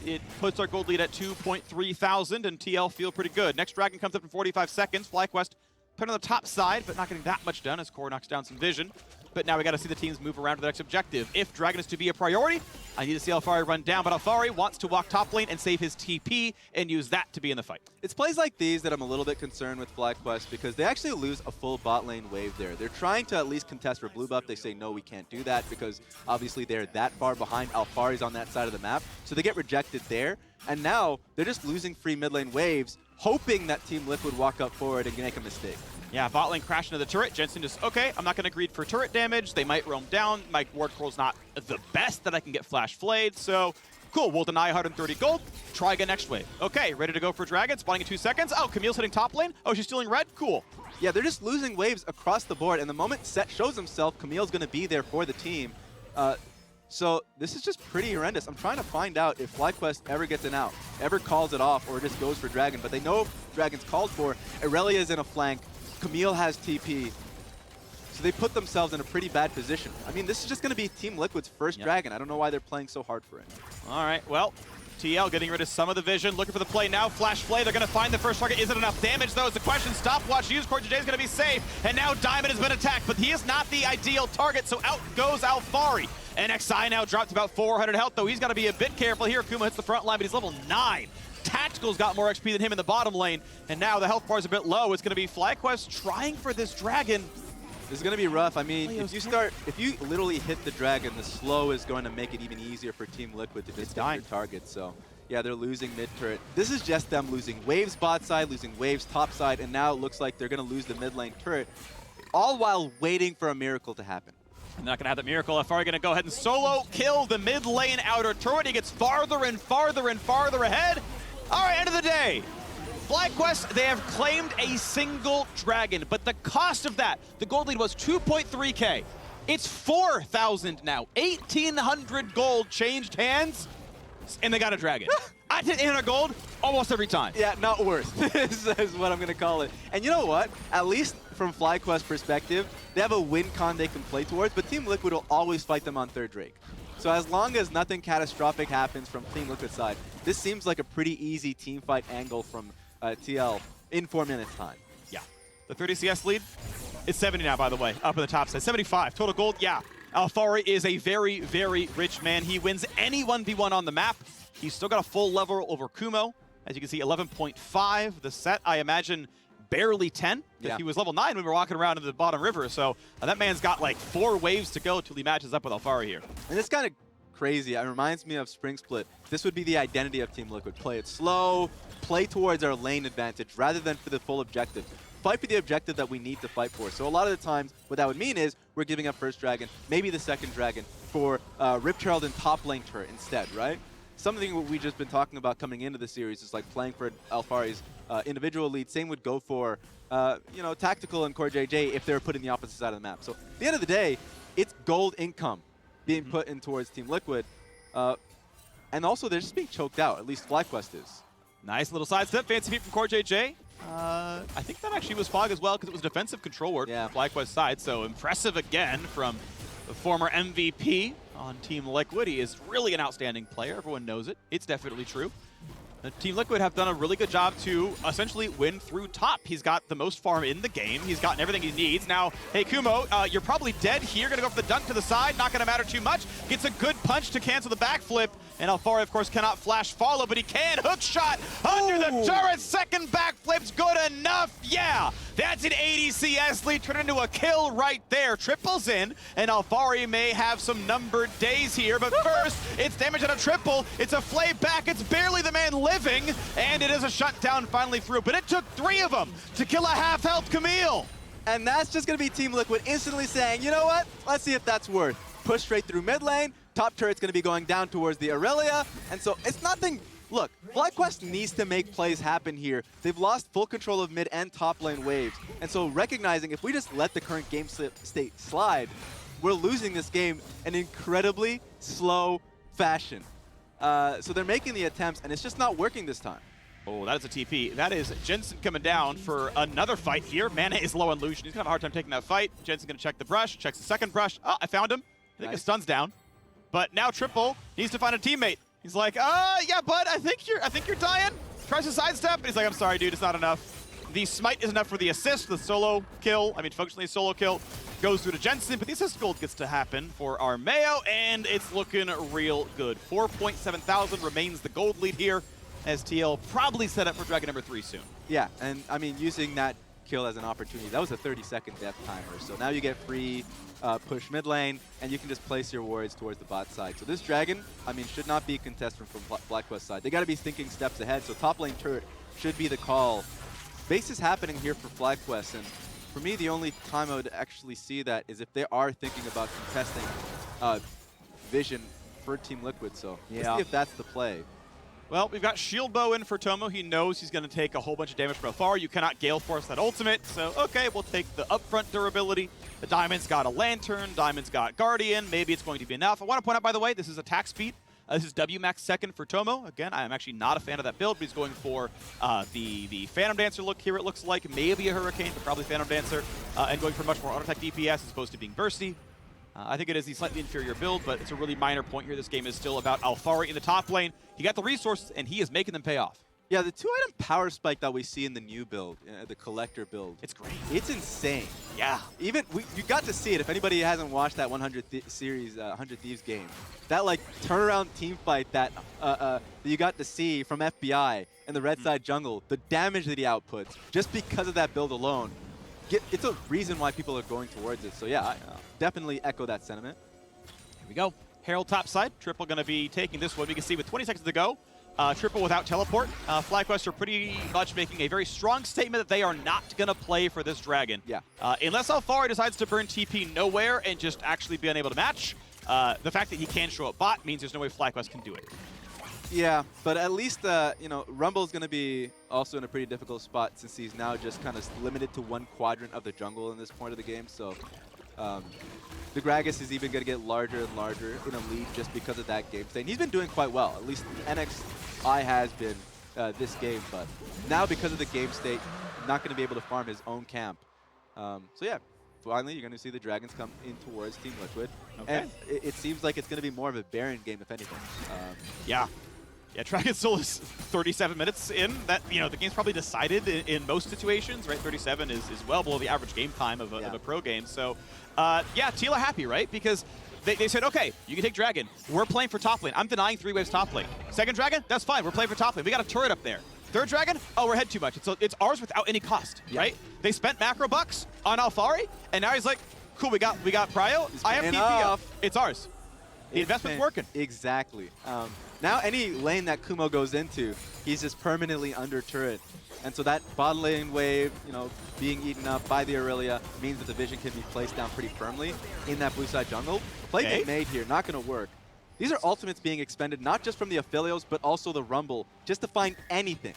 It puts our gold lead at 2.3 thousand, and TL feel pretty good. Next dragon comes up in 45 seconds. FlyQuest put on the top side, but not getting that much done as Core knocks down some vision. but now we got to see the teams move around to the next objective. If Dragon is to be a priority, I need to see Alfari run down, but Alfari wants to walk top lane and save his TP and use that to be in the fight. It's plays like these that I'm a little bit concerned with FlyQuest because they actually lose a full bot lane wave there. They're trying to at least contest for blue buff. They say, no, we can't do that because obviously they're that far behind. Alfari's on that side of the map, so they get rejected there. And now they're just losing free mid lane waves, hoping that Team Liquid walk up forward and make a mistake. Yeah, bot lane crashed into the turret. Jensen just, okay, I'm not going to greed for turret damage. They might roam down. My ward control's not the best that I can get flash flayed, so cool, we'll deny 130 gold. Try again next wave. Okay, ready to go for Dragon, spawning in 2 seconds. Oh, Camille's hitting top lane. Oh, she's stealing red? Cool. Yeah, they're just losing waves across the board, and the moment Set shows himself, Camille's going to be there for the team. So this is just pretty horrendous. I'm trying to find out if FlyQuest ever gets an out, ever calls it off, or just goes for Dragon. But they know Dragon's called for. Irelia's in a flank. Camille has TP. So they put themselves in a pretty bad position. I mean, this is just going to be Team Liquid's first Dragon. I don't know why they're playing so hard for it. All right, well, TL getting rid of some of the vision, looking for the play now. Flash play, they're going to find the first target. Is it enough damage, though? Is the question. Stopwatch used. CoreJJ is going to be safe. And now Diamond has been attacked, but he is not the ideal target, so out goes Alfari. And XI now dropped to about 400 health, though he's got to be a bit careful here. Kuma hits the front line, but he's level 9. Tactical's got more XP than him in the bottom lane, and now the health bar is a bit low. It's going to be FlyQuest trying for this Dragon. This is going to be rough. I mean, if you literally hit the Dragon, the slow is going to make it even easier for Team Liquid to just hit their target. So, yeah, they're losing mid-turret. This is just them losing waves bot side, losing waves top side, and now it looks like they're going to lose the mid lane turret, all while waiting for a miracle to happen. I'm not going to have that miracle. Alfari going to go ahead and solo kill the mid lane outer turret. He gets farther and farther and farther ahead. All right, end of the day. FlyQuest, they have claimed a single Dragon, but the cost of that, the gold lead was 2.3K. It's 4,000 now. 1,800 gold changed hands, and they got a Dragon. I did 800 gold almost every time. Yeah, not worth is what I'm going to call it. And you know what? At least from FlyQuest perspective, they have a win con they can play towards, but Team Liquid will always fight them on third Drake. So as long as nothing catastrophic happens from Team Liquid's side, this seems like a pretty easy team fight angle from TL in 4 minutes time. Yeah. The 30 CS lead, it's 70 now, by the way, up in the top side. 75 total gold, yeah. Alfari is a very, very rich man. He wins any 1v1 on the map. He's still got a full level over Kumo. As you can see, 11.5. The set, I imagine, barely 10. Yeah. He was level 9 when we were walking around in the bottom river. So that man's got like 4 waves to go till he matches up with Alfari here. And it's kind of crazy. It reminds me of Spring Split. This would be the identity of Team Liquid. Play it slow, play towards our lane advantage rather than for the full objective. Fight for the objective that we need to fight for. So a lot of the times, what that would mean is we're giving up first Dragon, maybe the second Dragon, for Rip Charlton top lane turret instead, right? Something we've just been talking about coming into the series is like playing for Alfari's individual lead. Same would go for, you know, Tactical and CoreJJ if they're put in the opposite side of the map. So at the end of the day, it's gold income being put in towards Team Liquid. And also, they're just being choked out. At least FlyQuest is. Nice little sidestep. Fancy feet from CoreJJ. I think that actually was Fog as well because it was defensive control ward from FlyQuest's side. So impressive again from the former MVP on Team Liquid. He is really an outstanding player. Everyone knows it. It's definitely true. Team Liquid have done a really good job to essentially win through top. He's got the most farm in the game. He's gotten everything he needs. Now, hey, Kumo, you're probably dead here. Gonna go for the dunk to the side. Not gonna matter too much. Gets a good punch to cancel the backflip. And Alfari, of course, cannot flash follow, but he can. Hook shot under the turret. Second backflip's good enough. Yeah, that's an 80 CS lead. Turned into a kill right there. Triples in, and Alfari may have some numbered days here. But first, it's damage on a triple. It's a flay back. It's barely the man living, and it is a shutdown finally through. But it took 3 of them to kill a half-health Camille. And that's just going to be Team Liquid instantly saying, you know what? Let's see if that's worth. Push straight through mid lane. Top turret's going to be going down towards the Aurelia. And so it's nothing. Look, FlyQuest needs to make plays happen here. They've lost full control of mid and top lane waves. And so recognizing if we just let the current game state slide, we're losing this game in incredibly slow fashion. So they're making the attempts, and it's just not working this time. Oh, that is a TP. That is Jensen coming down for another fight here. Mana is low on Lucian. He's going to have a hard time taking that fight. Jensen's going to check the brush, checks the second brush. Oh, I found him. I think his stun's down. But now Triple needs to find a teammate. He's like, yeah, bud, I think you're dying. Tries to sidestep, and he's like, I'm sorry, dude, it's not enough. The smite is enough for the assist, the solo kill, I mean functionally a solo kill, goes through to Jensen, but the assist gold gets to happen for our Mayo, and it's looking real good. 4.7 thousand remains the gold lead here, as TL probably set up for Dragon number 3 soon. Yeah, and I mean, using that kill as an opportunity, that was a 30-second death timer, so now you get free push mid lane, and you can just place your wards towards the bot side. So this Dragon, I mean, should not be a contestant from FlyQuest side. They got to be thinking steps ahead, so top lane turret should be the call. Base is happening here for FlyQuest, and for me, the only time I would actually see that is if they are thinking about contesting Vision for Team Liquid, so let's see if that's the play. Well, we've got Shield Bow in for Tomo. He knows he's going to take a whole bunch of damage from afar. You cannot Gale Force that ultimate, so okay, we'll take the upfront durability. The Diamond's got a Lantern, Diamond's got Guardian. Maybe it's going to be enough. I want to point out, by the way, this is attack speed. This is W max second for Tomo. Again, I am actually not a fan of that build, but he's going for the Phantom Dancer look here, it looks like. Maybe a Hurricane, but probably Phantom Dancer. And going for much more auto-attack DPS as opposed to being bursty. I think it is the slightly inferior build, but it's a really minor point here. This game is still about Alfari in the top lane. He got the resources, and he is making them pay off. Yeah, the 2-item power spike that we see in the new build, the Collector build. It's great. It's insane. Yeah. Even, you got to see it. If anybody hasn't watched that 100 series, 100 Thieves game, that like turnaround team fight that you got to see from FBI and the red side jungle, the damage that he outputs, just because of that build alone, it's a reason why people are going towards it. So yeah, I definitely echo that sentiment. Here we go. Herald top side. Triple going to be taking this one. We can see with 20 seconds to go, Triple without teleport. FlyQuest are pretty much making a very strong statement that they are not going to play for this Dragon. Yeah. Unless Alfari decides to burn TP nowhere and just actually be unable to match. The fact that he can show up bot means there's no way FlyQuest can do it. Yeah, but at least, you know, Rumble's going to be also in a pretty difficult spot since he's now just kind of limited to one quadrant of the jungle in this point of the game. So the Gragas is even going to get larger and larger in a lead just because of that game state. And he's been doing quite well. At least NXI has been this game. But now because of the game state, not going to be able to farm his own camp. So yeah, finally you're going to see the Dragons come in towards Team Liquid. Okay. And it seems like it's going to be more of a Baron game, if anything. Yeah. Yeah, Dragon still is 37 minutes in. That, you know, the game's probably decided in most situations, right? 37 is well below the average game time of a pro game. So, yeah, Teal are happy, right? Because they said, okay, you can take Dragon. We're playing for top lane. I'm denying 3 waves top lane. Second Dragon, that's fine. We're playing for top lane. We got a turret up there. Third Dragon, oh, we're ahead too much. It's ours without any cost, right? They spent macro bucks on Alfari, and now he's like, cool, we got Prio. I have TP up. It's ours. The investment's working. Exactly. Now any lane that Kumo goes into, he's just permanently under turret. And so that bot lane wave, you know, being eaten up by the Aurelia means that the Vision can be placed down pretty firmly in that blue side jungle. Play get made here, not going to work. These are ultimates being expended not just from the Aphelios, but also the Rumble, just to find anything.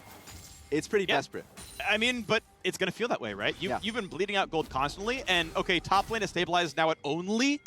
It's pretty desperate. I mean, but it's going to feel that way, right? You've been bleeding out gold constantly, and okay, top lane is stabilized now at only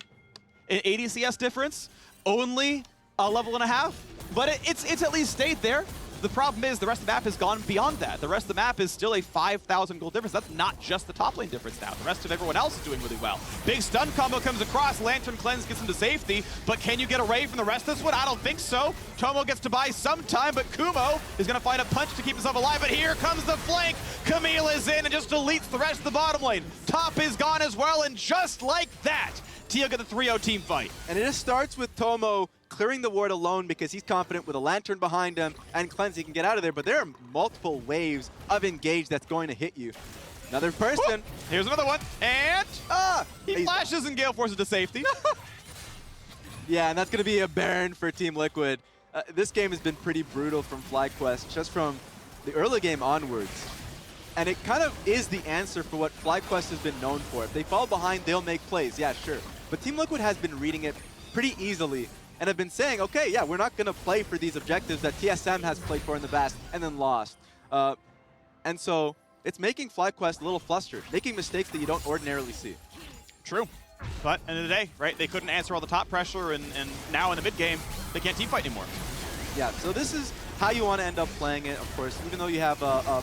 an 80 CS difference, only a level and a half, but it's at least stayed there. The problem is the rest of the map has gone beyond that. The rest of the map is still a 5,000 gold difference. That's not just the top lane difference now. The rest of everyone else is doing really well. Big stun combo comes across. Lantern Cleanse gets him to safety, but can you get away from the rest of this one? I don't think so. Tomo gets to buy some time, but Kumo is going to find a punch to keep himself alive, but here comes the flank. Camille is in and just deletes the rest of the bottom lane. Top is gone as well, and just like that, Teal get the 3-0 team fight. And it just starts with Tomo clearing the ward alone because he's confident with a Lantern behind him and Cleanse he can get out of there, but there are multiple waves of engage that's going to hit you. Another person. Whoop. Here's another one, and he flashes and Gale Forces to safety. Yeah, and that's going to be a Baron for Team Liquid. This game has been pretty brutal from FlyQuest, just from the early game onwards. And it kind of is the answer for what FlyQuest has been known for. If they fall behind, they'll make plays, yeah, sure. But Team Liquid has been reading it pretty easily and have been saying, okay, yeah, we're not going to play for these objectives that TSM has played for in the past and then lost. And so it's making FlyQuest a little flustered, making mistakes that you don't ordinarily see. True. But end of the day, right, they couldn't answer all the top pressure, and now in the mid game, they can't team fight anymore. Yeah, so this is how you want to end up playing it, of course, even though you have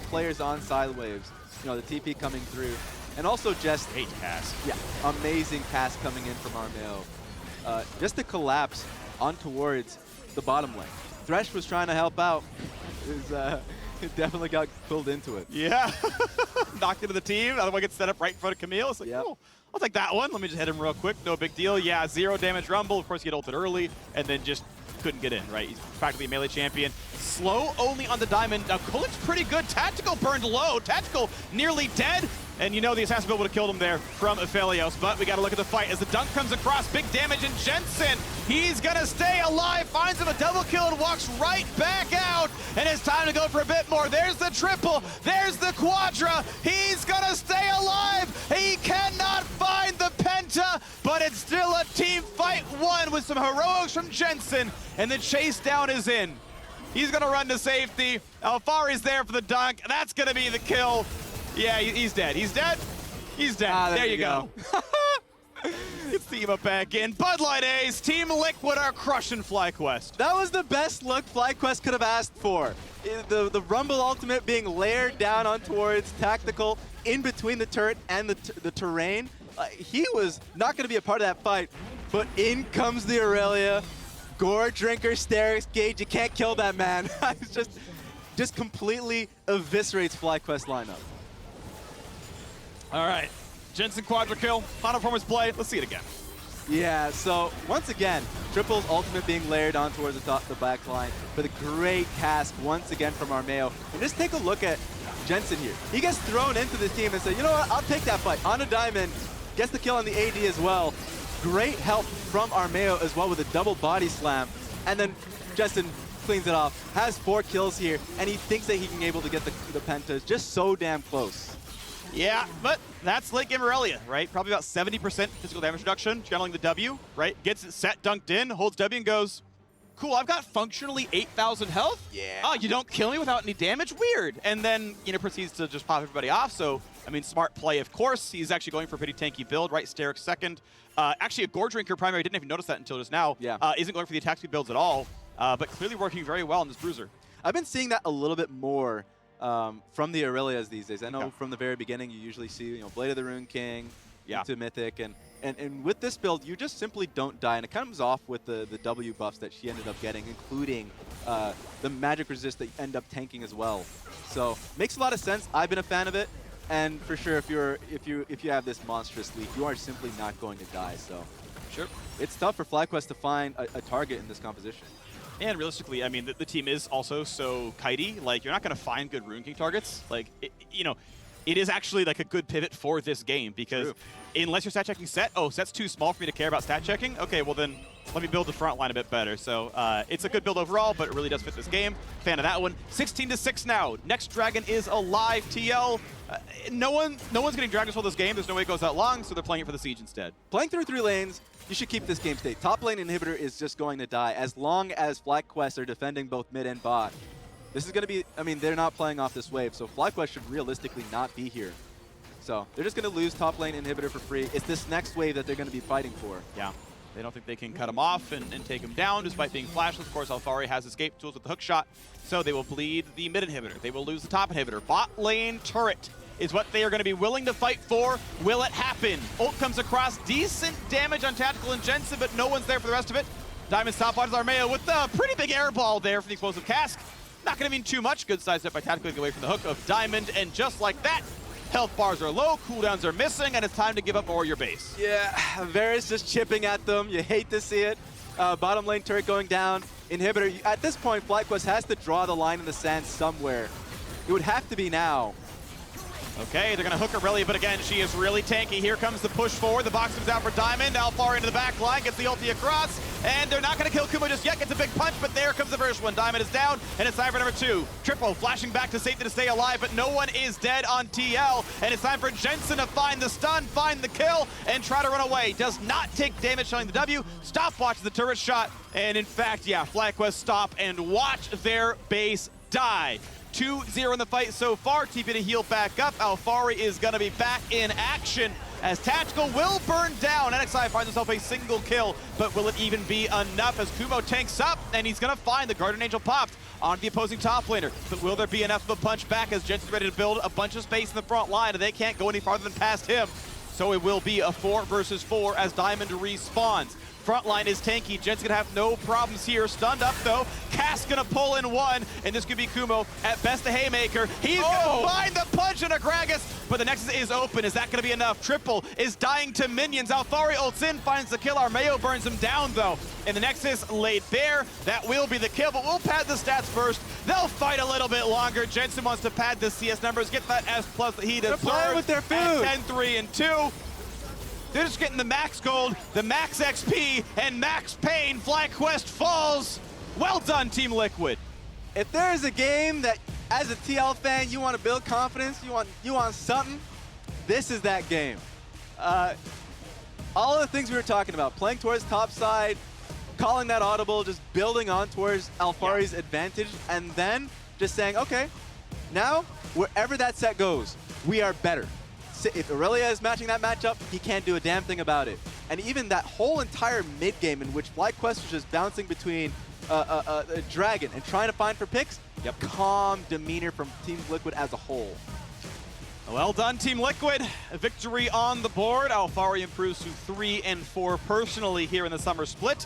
players on side waves, you know, the TP coming through. And also just... Hate cast. Yeah, amazing cast coming in from Armeo. Just to collapse on towards the bottom lane. Thresh was trying to help out. It definitely got pulled into it. Yeah. Knocked into the team. Another one gets set up right in front of Camille. It's like, cool. I'll take that one. Let me just hit him real quick. No big deal. Yeah, 0 damage Rumble. Of course, he get ulted early and then just couldn't get in, right? He's practically a melee champion. Slow only on the diamond. Now, Kulik's pretty good. Tactical burned low. Tactical nearly dead. And you know the assassin build would have killed him there from Aphelios. But we got to look at the fight as the dunk comes across. Big damage, and Jensen, he's going to stay alive. Finds him a double kill and walks right back out. And it's time to go for a bit more. There's the triple. There's the quadra. He's going to stay alive. He cannot find the penta, but it's still a team fight one with some heroics from Jensen. And the chase down is in. He's going to run to safety. Alfari's there for the dunk. That's going to be the kill. Yeah, he's dead. He's dead. He's dead. There you go. Gets the emote back in. Bud Light Ace, Team Liquid are crushing FlyQuest. That was the best look FlyQuest could have asked for. The Rumble ultimate being layered down on towards Tactical in between the turret and the terrain. He was not going to be a part of that fight, but in comes the Aurelia. Gore, Drinker, Sterix, Gage, you can't kill that man. It's just completely eviscerates FlyQuest lineup. All right, Jensen quadra kill, final performance play. Let's see it again. Yeah, so once again, Triple's ultimate being layered on towards the back line for the great cast once again from Armeo. And just take a look at Jensen here. He gets thrown into the team and says, you know what, I'll take that fight. On a diamond, gets the kill on the AD as well. Great help from Armeo as well with a double body slam. And then Jensen cleans it off, has 4 kills here, and he thinks that he can be able to get the pentas. Just so damn close. Yeah, but that's late game Aurelia, right? Probably about 70% physical damage reduction, channeling the W, right? Gets it set, dunked in, holds W and goes, cool, I've got functionally 8,000 health? Yeah. Oh, you don't kill me without any damage? Weird. And then, you know, proceeds to just pop everybody off. So, I mean, smart play, of course. He's actually going for a pretty tanky build, right? Sterix second. Actually, a Gore Drinker primary, didn't even notice that until just now. Yeah. Isn't going for the attack speed builds at all, but clearly working very well in this Bruiser. I've been seeing that a little bit more from the Aurelias these days. I know from the very beginning you usually see, you know, Blade of the Rune King into Mythic, and with this build you just simply don't die, and it comes off with the W buffs that she ended up getting, including the magic resist that you end up tanking as well. So makes a lot of sense. I've been a fan of it, and for sure if you have this monstrous lead, you are simply not going to die. So sure, it's tough for FlyQuest to find a target in this composition. And realistically, I mean, the team is also so kitey. Like, you're not going to find good Rune King targets. Like, you know, it is actually like a good pivot for this game because unless you're stat checking set, oh, set's too small for me to care about stat checking. Okay, well then let me build the front line a bit better. So it's a good build overall, but it really does fit this game. Fan of that one. 16-6 now. Next Dragon is alive. TL. No one's getting Dragon Soul this game. There's no way it goes that long, so they're playing it for the Siege instead. Playing through 3 lanes, you should keep this game state. Top lane inhibitor is just going to die as long as FlyQuest are defending both mid and bot. This is going to be, I mean, they're not playing off this wave, so FlyQuest should realistically not be here. So they're just going to lose top lane inhibitor for free. It's this next wave that they're going to be fighting for. Yeah. They don't think they can cut him off and take him down despite being flashless. Of course, Alfari has escape tools with the hook shot, so they will bleed the mid inhibitor. They will lose the top inhibitor. Bot lane turret is what they are going to be willing to fight for. Will it happen? Ult comes across, decent damage on Tactical and Jensen, but no one's there for the rest of it. Diamond's top watches Armeo with a pretty big air ball there for the explosive cask. Not going to mean too much. Good size up by Tactical getting away from the hook of Diamond, and just like that, health bars are low, cooldowns are missing, and it's time to give up Warrior base. Yeah, Varus just chipping at them. You hate to see it. Bottom lane turret going down. Inhibitor, at this point, FlyQuest has to draw the line in the sand somewhere. It would have to be now. Okay, they're going to hook Aurelia, but again, she is really tanky. Here comes the push forward. The box comes out for Diamond. Alfar into the back line, gets the ulti across, and they're not going to kill Kumo just yet. Gets a big punch, but there comes the first one. Diamond is down, and it's time for number 2. Triple flashing back to safety to stay alive, but no one is dead on TL, and it's time for Jensen to find the stun, find the kill, and try to run away. Does not take damage, showing the W. Stopwatch the turret shot, and in fact, yeah, FlyQuest stop and watch their base die. 2-0 in the fight so far. TP to heal back up. Alfari is going to be back in action as Tactical will burn down. NXI finds himself a single kill, but will it even be enough as Kumo tanks up, and he's going to find the Guardian Angel popped onto the opposing top laner. But will there be enough of a punch back as Jensen's ready to build a bunch of space in the front line, and they can't go any farther than past him. So it will be a 4 versus 4 as Diamond respawns. front line is tanky. Jet's gonna have no problems here. Stunned up though. Cass gonna pull in one, and this could be Kumo at best a haymaker. He's gonna find the punch on a Gragas, but the Nexus is open. Is that gonna be enough? Triple is dying to minions. Alfari ults in, finds the kill. Armeo burns him down though, and the Nexus laid bare. That will be the kill, but we'll pad the stats first. They'll fight a little bit longer. Jensen wants to pad the CS numbers, get that S+ that he deserves. They're playing with their food. 10-3 and 2. They're just getting the max gold, the max XP, and max pain. FlyQuest falls. Well done, Team Liquid. If there is a game that, as a TL fan, you want to build confidence, you want something, this is that game. All of the things we were talking about, playing towards top side, calling that audible, just building on towards Alfari's advantage, and then just saying, okay, now, wherever that set goes, we are better. If Aurelia is matching that matchup, he can't do a damn thing about it. And even that whole entire mid game in which FlyQuest was just bouncing between a Dragon and trying to find for picks, calm demeanor from Team Liquid as a whole. Well done, Team Liquid. A victory on the board. Alfari improves to 3 and 4 personally here in the Summer Split.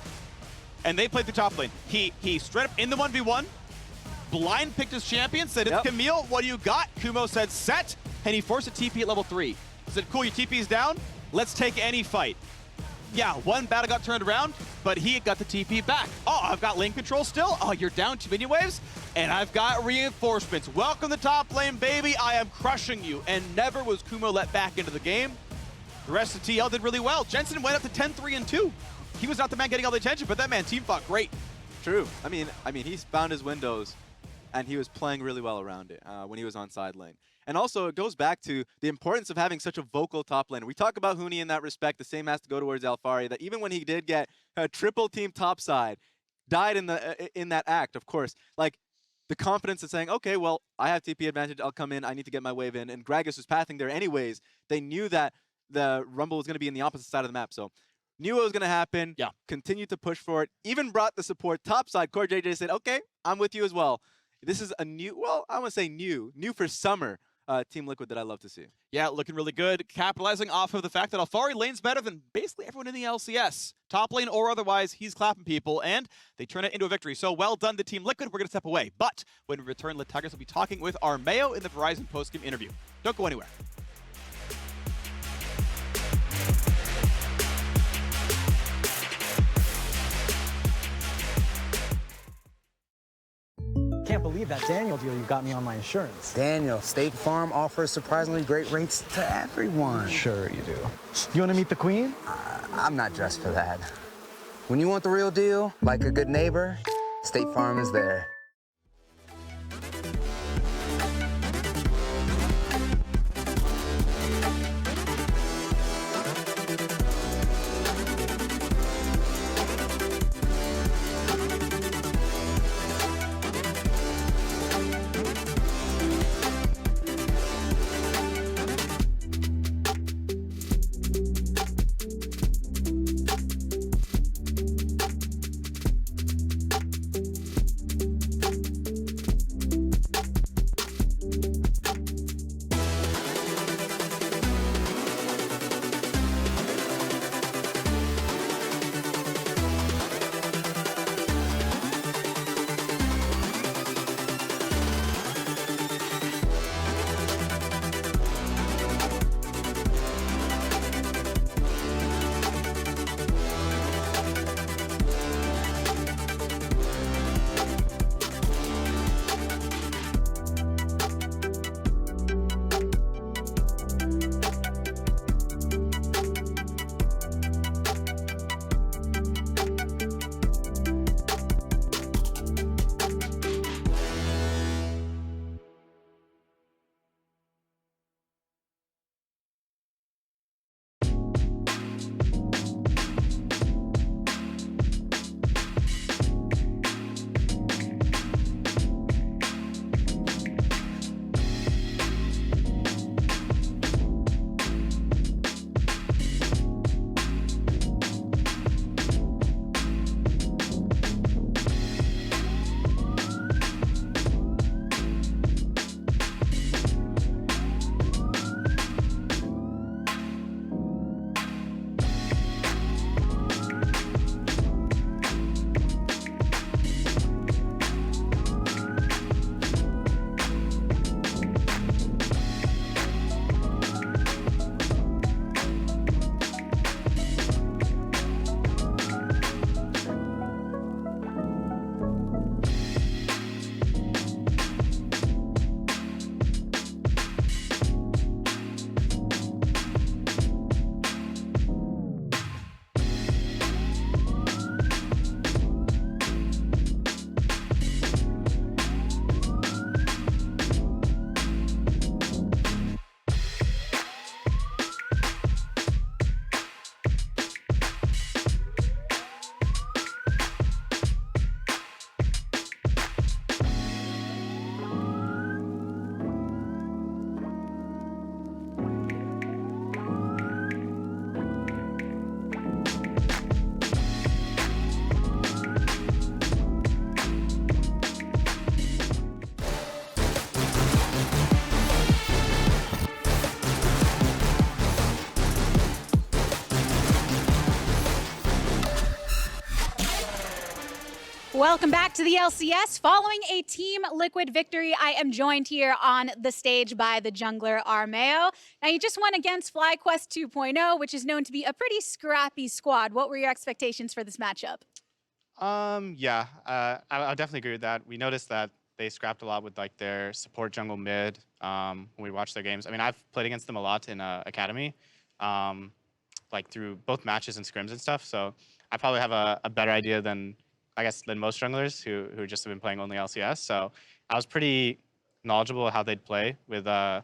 And they played the top lane. He straight up in the 1v1, blind picked his champion, said, it's Camille, what do you got? Kumo said, set, and he forced a TP at level 3. He said, cool, your TP's down, let's take any fight. Yeah, one battle got turned around, but he got the TP back. Oh, I've got lane control still? Oh, you're down 2 minion waves? And I've got reinforcements. Welcome to top lane, baby. I am crushing you. And never was Kumo let back into the game. The rest of TL did really well. Jensen went up to 10-3 and 2. He was not the man getting all the attention, but that man team fought great. True. I mean, he's found his windows, and he was playing really well around it when he was on side lane. And also, it goes back to the importance of having such a vocal top laner. We talk about Huni in that respect. The same has to go towards Alfari, that even when he did get a triple team top side, died in that act, of course. Like, the confidence of saying, okay, well, I have TP advantage, I'll come in, I need to get my wave in. And Gragas was pathing there anyways. They knew that the Rumble was going to be in the opposite side of the map, so knew what was going to happen, continued to push for it, even brought the support topside. Core JJ said, okay, I'm with you as well. This is a new, well, I want to say new for summer Team Liquid that I love to see. Yeah, looking really good, capitalizing off of the fact that Alfari lane's better than basically everyone in the LCS. Top lane or otherwise, he's clapping people, and they turn it into a victory. So well done to Team Liquid. We're going to step away. But when we return, the Tigers will be talking with Armeo in the Verizon postgame interview. Don't go anywhere. Can't believe that Daniel deal you got me on my insurance. Daniel, State Farm offers surprisingly great rates to everyone. Sure you do. You want to meet the queen? I'm not dressed for that. When you want the real deal, like a good neighbor, State Farm is there. Welcome back to the LCS. Following a Team Liquid victory, I am joined here on the stage by the jungler Armeo. Now, you just went against FlyQuest 2.0, which is known to be a pretty scrappy squad. What were your expectations for this matchup? I'll definitely agree with that. We noticed that they scrapped a lot with like their support jungle mid when we watched their games. I mean, I've played against them a lot in Academy, like through both matches and scrims and stuff. So I probably have a better idea than most junglers who just have been playing only LCS. So I was pretty knowledgeable of how they'd play with their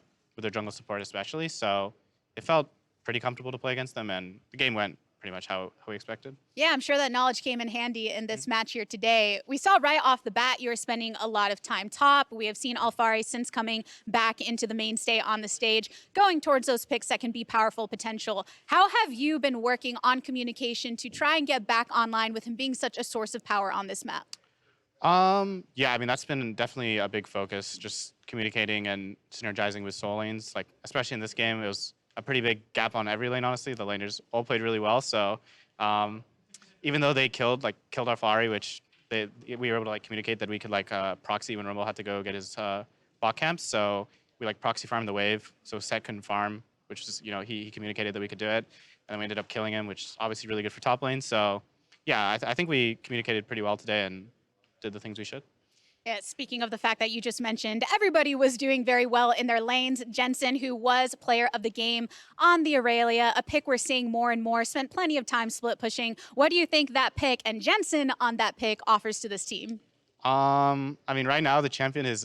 jungle support especially. So it felt pretty comfortable to play against them, and the game went pretty much how we expected. Yeah, I'm sure that knowledge came in handy in this match here today. We saw right off the bat you were spending a lot of time top. We have seen Alphari since coming back into the mainstay on the stage, going towards those picks that can be powerful potential. How have you been working on communication to try and get back online with him being such a source of power on this map? Yeah, I mean, that's been definitely a big focus, just communicating and synergizing with soul lanes. Like, especially in this game, it was a pretty big gap on every lane, honestly. The laners all played really well. So even though they killed our Flari, which we were able to like communicate that we could like proxy when Rumble had to go get his bot camps. So we like proxy farmed the wave. So Set couldn't farm, which is, you know, he communicated that we could do it. And then we ended up killing him, which is obviously really good for top lane. So yeah, I think we communicated pretty well today and did the things we should. Yeah, speaking of the fact that you just mentioned, everybody was doing very well in their lanes. Jensen, who was player of the game on the Aurelia, a pick we're seeing more and more, spent plenty of time split pushing. What do you think that pick and Jensen on that pick offers to this team? I mean, right now the champion is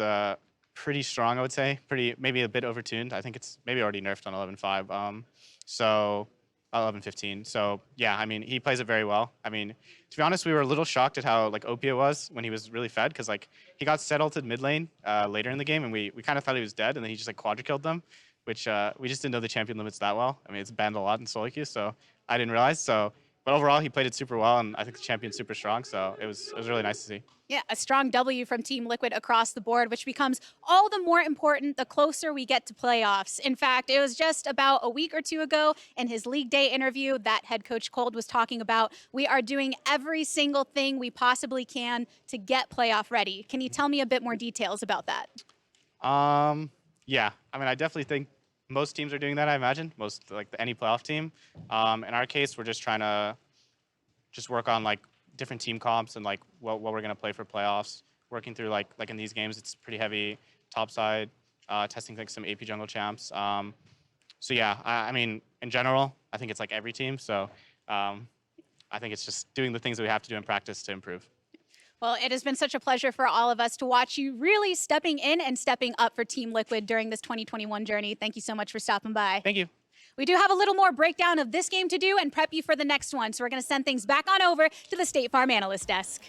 pretty strong, I would say. Maybe a bit overtuned. I think it's maybe already nerfed on 11.5. So 11.15. So yeah, I mean, he plays it very well. I mean, to be honest, we were a little shocked at how like OP it was when he was really fed, because like he got set ulted mid lane later in the game, and we kind of thought he was dead, and then he just like quadra killed them, which we just didn't know the champion limits that well. I mean, it's banned a lot in solo queue, so I didn't realize. So, but overall, he played it super well, and I think the champion's super strong. So it was really nice to see. Yeah, a strong W from Team Liquid across the board, which becomes all the more important the closer we get to playoffs. In fact, it was just about a week or two ago in his League Day interview that head coach Cold was talking about, we are doing every single thing we possibly can to get playoff ready. Can you tell me a bit more details about that? Yeah, I mean, I definitely think most teams are doing that, I imagine. Most, like any playoff team. In our case, we're just trying to work on like different team comps and like what we're gonna play for playoffs. Working through like in these games, it's pretty heavy top side, testing like some AP jungle champs. So yeah, I mean, in general, I think it's like every team. So I think it's just doing the things that we have to do in practice to improve. Well, it has been such a pleasure for all of us to watch you really stepping in and stepping up for Team Liquid during this 2021 journey. Thank you so much for stopping by. Thank you. We do have a little more breakdown of this game to do and prep you for the next one. So we're going to send things back on over to the State Farm Analyst Desk.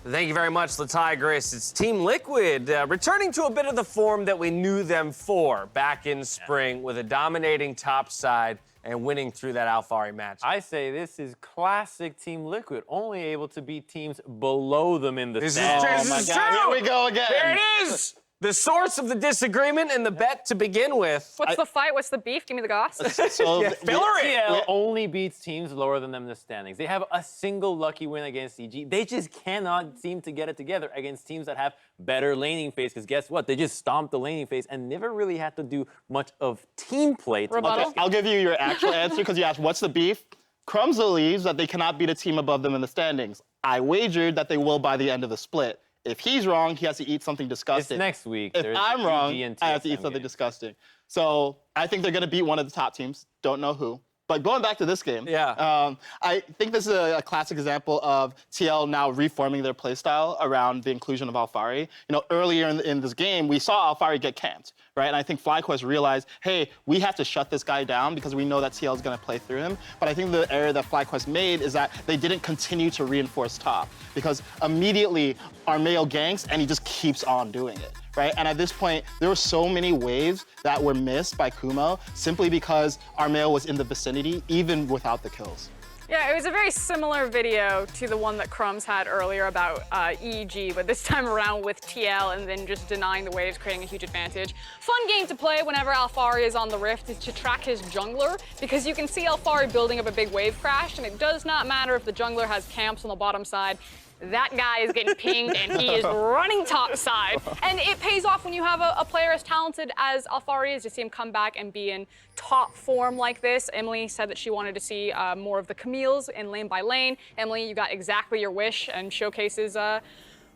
Thank you very much, Tigris. It's Team Liquid returning to a bit of the form that we knew them for back in spring with a dominating top side and winning through that Alphari match. I say this is classic Team Liquid, only able to beat teams below them in the standings. This is God, true. here we go again. There it is. The source of the disagreement and the bet to begin with. What's the fight? What's the beef? Give me the goss. So LCL only beats teams lower than them in the standings. They have a single lucky win against EG. They just cannot seem to get it together against teams that have better laning phase, because guess what? They just stomped the laning phase and never really had to do much of team play. Rebuttal? Okay, I'll give you your actual answer, because you asked, what's the beef? Crumbs believes that they cannot beat a team above them in the standings. I wagered that they will by the end of the split. If he's wrong, he has to eat something disgusting. It's next week. If There's I'm wrong, EG and I have to TSM eat something game. disgusting. So I think they're going to beat one of the top teams. Don't know who. But going back to this game, I think this is a classic example of TL now reforming their playstyle around the inclusion of Alphari. You know, earlier in this game, we saw Alphari get camped, right? And I think FlyQuest realized, hey, we have to shut this guy down because we know that TL is going to play through him. But I think the error that FlyQuest made is that they didn't continue to reinforce top, because immediately Armeo ganks and he just keeps on doing it. Right? And at this point, there were so many waves that were missed by Kumo simply because Armeo was in the vicinity, even without the kills. Yeah, it was a very similar video to the one that Crumbs had earlier about EG, but this time around with TL and then just denying the waves, creating a huge advantage. Fun game to play whenever Alphari is on the Rift is to track his jungler, because you can see Alphari building up a big wave crash, and it does not matter if the jungler has camps on the bottom side. That guy is getting pinged and he is running top side. And it pays off when you have a player as talented as Alphari is to see him come back and be in top form like this. Emily said that she wanted to see more of the Camille's in lane by lane. Emily, you got exactly your wish and showcases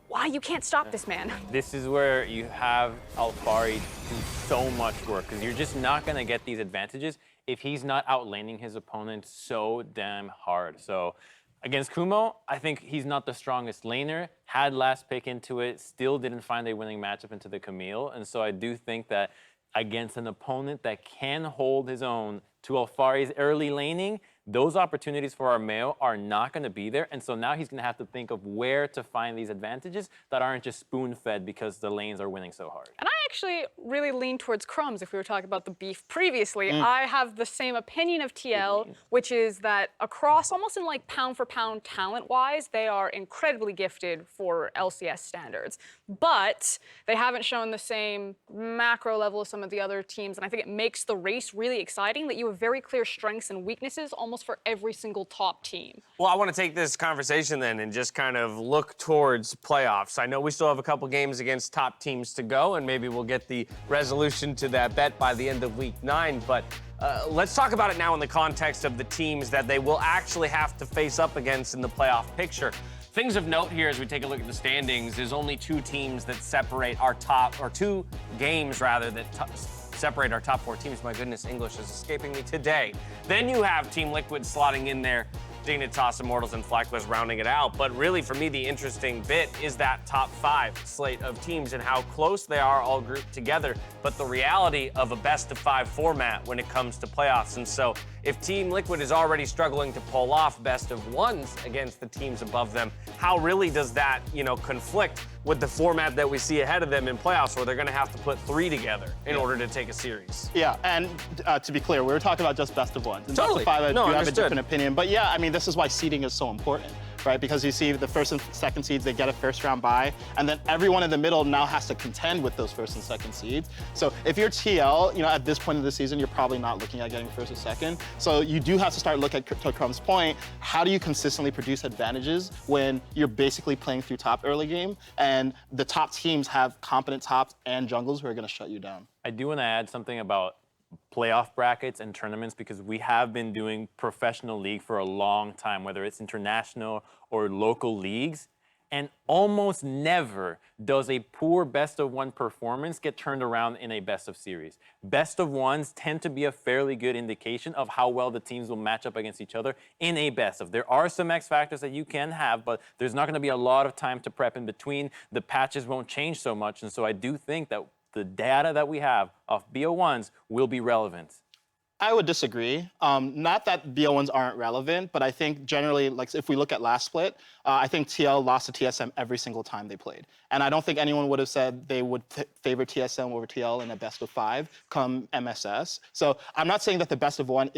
why you can't stop this man. This is where you have Alphari do so much work, because you're just not going to get these advantages if he's not outlaning his opponent so damn hard. So against Kumo, I think he's not the strongest laner, had last pick into it, still didn't find a winning matchup into the Camille. And so I do think that against an opponent that can hold his own to Alphari's early laning, those opportunities for Armeo are not going to be there. And so now he's going to have to think of where to find these advantages that aren't just spoon-fed because the lanes are winning so hard. And I actually really lean towards Crumbs if we were talking about the beef previously. I have the same opinion of TL, which is that across, almost in like pound for pound talent-wise, they are incredibly gifted for LCS standards. But they haven't shown the same macro level as some of the other teams, and I think it makes the race really exciting that you have very clear strengths and weaknesses almost for every single top team. Well, I want to take this conversation then and just kind of look towards playoffs. I know we still have a couple games against top teams to go, and maybe we'll get the resolution to that bet by the end of week 9, but let's talk about it now in the context of the teams that they will actually have to face up against in the playoff picture. Things of note here as we take a look at the standings, there's only 2 teams that separate our top, or 2 games rather, that separate our top 4 teams. My goodness, English is escaping me today. Then you have Team Liquid slotting in there, Dignitas, Immortals, and FlyQuest rounding it out. But really, for me, the interesting bit is that top 5 slate of teams and how close they are all grouped together, but the reality of a best-of-5 format when it comes to playoffs. And so if Team Liquid is already struggling to pull off best-of-1s against the teams above them, how really does that, conflict with the format that we see ahead of them in playoffs, where they're going to have to put 3 together in order to take a series? Yeah, and to be clear, we were talking about just best-of-1s. And Totally. Best-of-5, I do have a understood. different opinion. But yeah, I mean, this is why seeding is so important, right? Because you see the first and second seeds, they get a first-round bye, and then everyone in the middle now has to contend with those first and second seeds. So if you're TL, at this point of the season, you're probably not looking at getting first or second. So you do have to start looking at, to Crumb's point, how do you consistently produce advantages when you're basically playing through top early game, and the top teams have competent tops and jungles who are going to shut you down. I do want to add something about playoff brackets and tournaments, because we have been doing professional league for a long time, whether it's international or local leagues, and almost never does a poor best-of-1 performance get turned around in a best-of-series. Best-of-1s tend to be a fairly good indication of how well the teams will match up against each other in a best-of. There are some X factors that you can have, but there's not going to be a lot of time to prep in between. The patches won't change so much, and so I do think that the data that we have of BO1s will be relevant. I would disagree. Not that BO1s aren't relevant, but I think generally, like if we look at last split, I think TL lost to TSM every single time they played. And I don't think anyone would have said they would favor TSM over TL in a best-of-5 come MSS. So I'm not saying that the best-of-1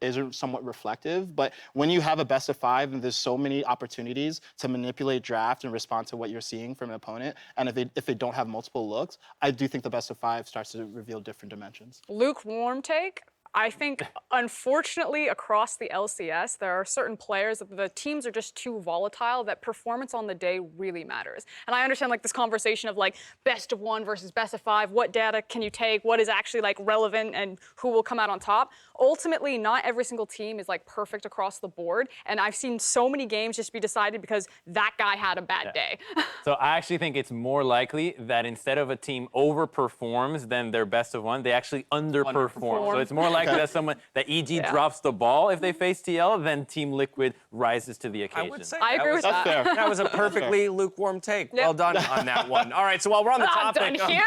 isn't somewhat reflective, but when you have a best-of-5 and there's so many opportunities to manipulate draft and respond to what you're seeing from an opponent, and if they don't have multiple looks, I do think the best-of-5 starts to reveal different dimensions. Lukewarm take. I think, unfortunately, across the LCS, there are certain players that the teams are just too volatile that performance on the day really matters. And I understand this conversation of best-of-1 versus best-of-5. What data can you take? What is actually relevant and who will come out on top? Ultimately, not every single team is perfect across the board. And I've seen so many games just be decided because that guy had a bad day. So I actually think it's more likely that instead of a team overperforms than their best-of-1, they actually underperform. So it's more likely that EG drops the ball if they face TL, then Team Liquid rises to the occasion. I would say I agree with that. Fair. that was a perfectly lukewarm take. Well done on that one. All right, so while we're on the topic Done here.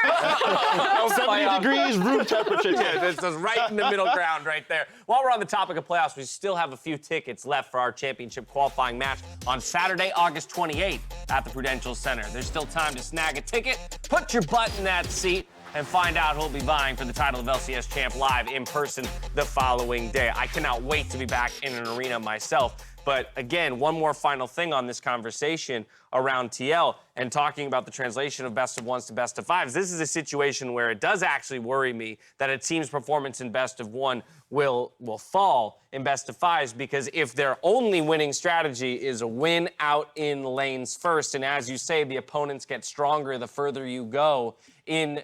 70 degrees room temperature. Yeah, this is right in the middle ground right there. While we're on the topic of playoffs, we still have a few tickets left for our championship qualifying match on Saturday, August 28th at the Prudential Center. There's still time to snag a ticket, put your butt in that seat, and find out who'll be vying for the title of LCS champ live in person the following day. I cannot wait to be back in an arena myself. But again, one more final thing on this conversation around TL and talking about the translation of best of ones to best of fives. This is a situation where it does actually worry me that a team's performance in best of one will fall in best of fives, because if their only winning strategy is a win out in lanes first, and as you say, the opponents get stronger the further you go into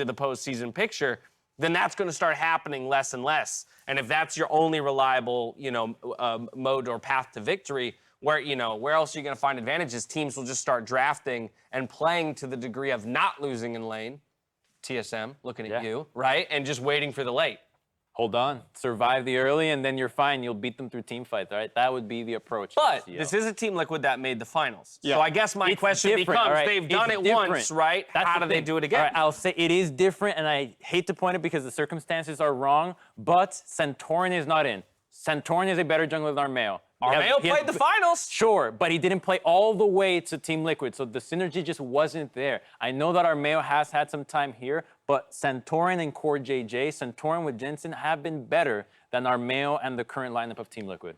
the postseason picture, then that's going to start happening less and less. And if that's your only reliable, mode or path to victory, where else are you going to find advantages? Teams will just start drafting and playing to the degree of not losing in lane. TSM, looking at you, right? And just waiting for the late. Hold on, survive the early, and then you're fine. You'll beat them through team fights, right? That would be the approach. But this is a Team Liquid that made the finals. Yeah. So I guess my question becomes, they've done it once, right? How do they do it again? All right, I'll say it is different, and I hate to point it because the circumstances are wrong, but Santorin is not in. Santorin is a better jungler than Armeo. Armeo played the finals. Sure, but he didn't play all the way to Team Liquid, so the synergy just wasn't there. I know that Armeo has had some time here, but Santorin and Core JJ, Santorin with Jensen have been better than Armeo and the current lineup of Team Liquid.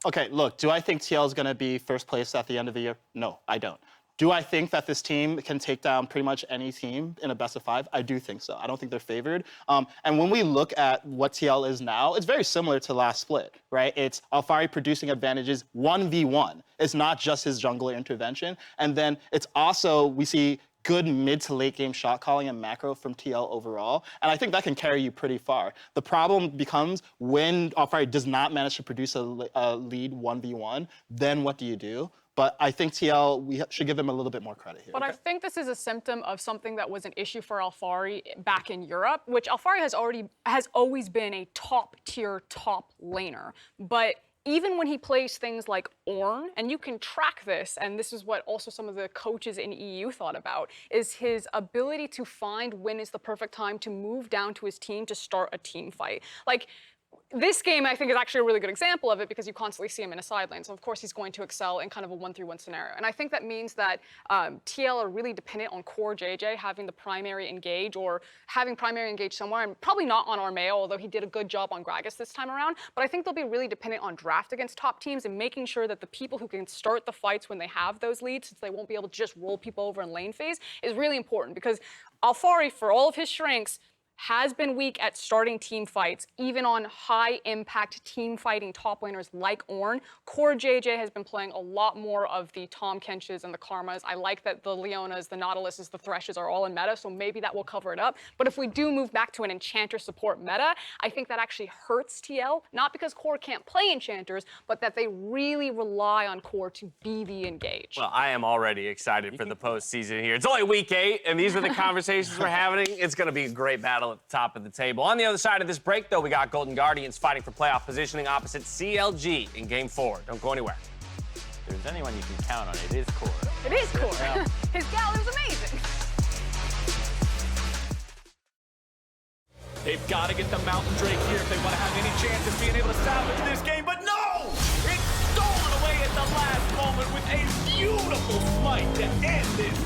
Okay, look, do I think TL is going to be first place at the end of the year? No, I don't. Do I think that this team can take down pretty much any team in a best of five? I do think so. I don't think they're favored. And when we look at what TL is now, it's very similar to last split, right? It's Alphari producing advantages 1v1. It's not just his jungler intervention. And then it's also, we see good mid to late game shot calling and macro from TL overall. And I think that can carry you pretty far. The problem becomes when Alphari does not manage to produce a lead 1v1, then what do you do? But I think TL, we should give them a little bit more credit here. But I think this is a symptom of something that was an issue for Alphari back in Europe, which Alphari has always been a top laner. But even when he plays things like Ornn, and you can track this, and this is what also some of the coaches in EU thought about, is his ability to find when is the perfect time to move down to his team to start a team fight. Like, this game, I think, is actually a really good example of it because you constantly see him in a side lane. So, of course, he's going to excel in kind of a 1-3-1 scenario. And I think that means that TL are really dependent on Core JJ having the primary engage or having primary engage somewhere, and probably not on Armeo, although he did a good job on Gragas this time around. But I think they'll be really dependent on draft against top teams and making sure that the people who can start the fights when they have those leads, since they won't be able to just roll people over in lane phase, is really important. Because Alphari, for all of his strengths, has been weak at starting team fights, even on high-impact team-fighting top laners like Ornn. Core JJ has been playing a lot more of the Tahm Kenches and the Karmas. I like that the Leonas, the Nautiluses, the Threshes are all in meta, so maybe that will cover it up. But if we do move back to an Enchanter support meta, I think that actually hurts TL, not because Core can't play Enchanters, but that they really rely on Core to be the engage. Well, I am already excited for the postseason here. It's only week 8, and these are the conversations we're having. It's going to be a great battle at the top of the table. On the other side of this break, though, we got Golden Guardians fighting for playoff positioning opposite CLG in Game 4. Don't go anywhere. If there's anyone you can count on, it is Core. It is Core. Yeah. His gal is amazing. They've got to get the Mountain Drake here if they want to have any chance of being able to salvage this game, but no! It's stolen away at the last moment with a beautiful smite to end this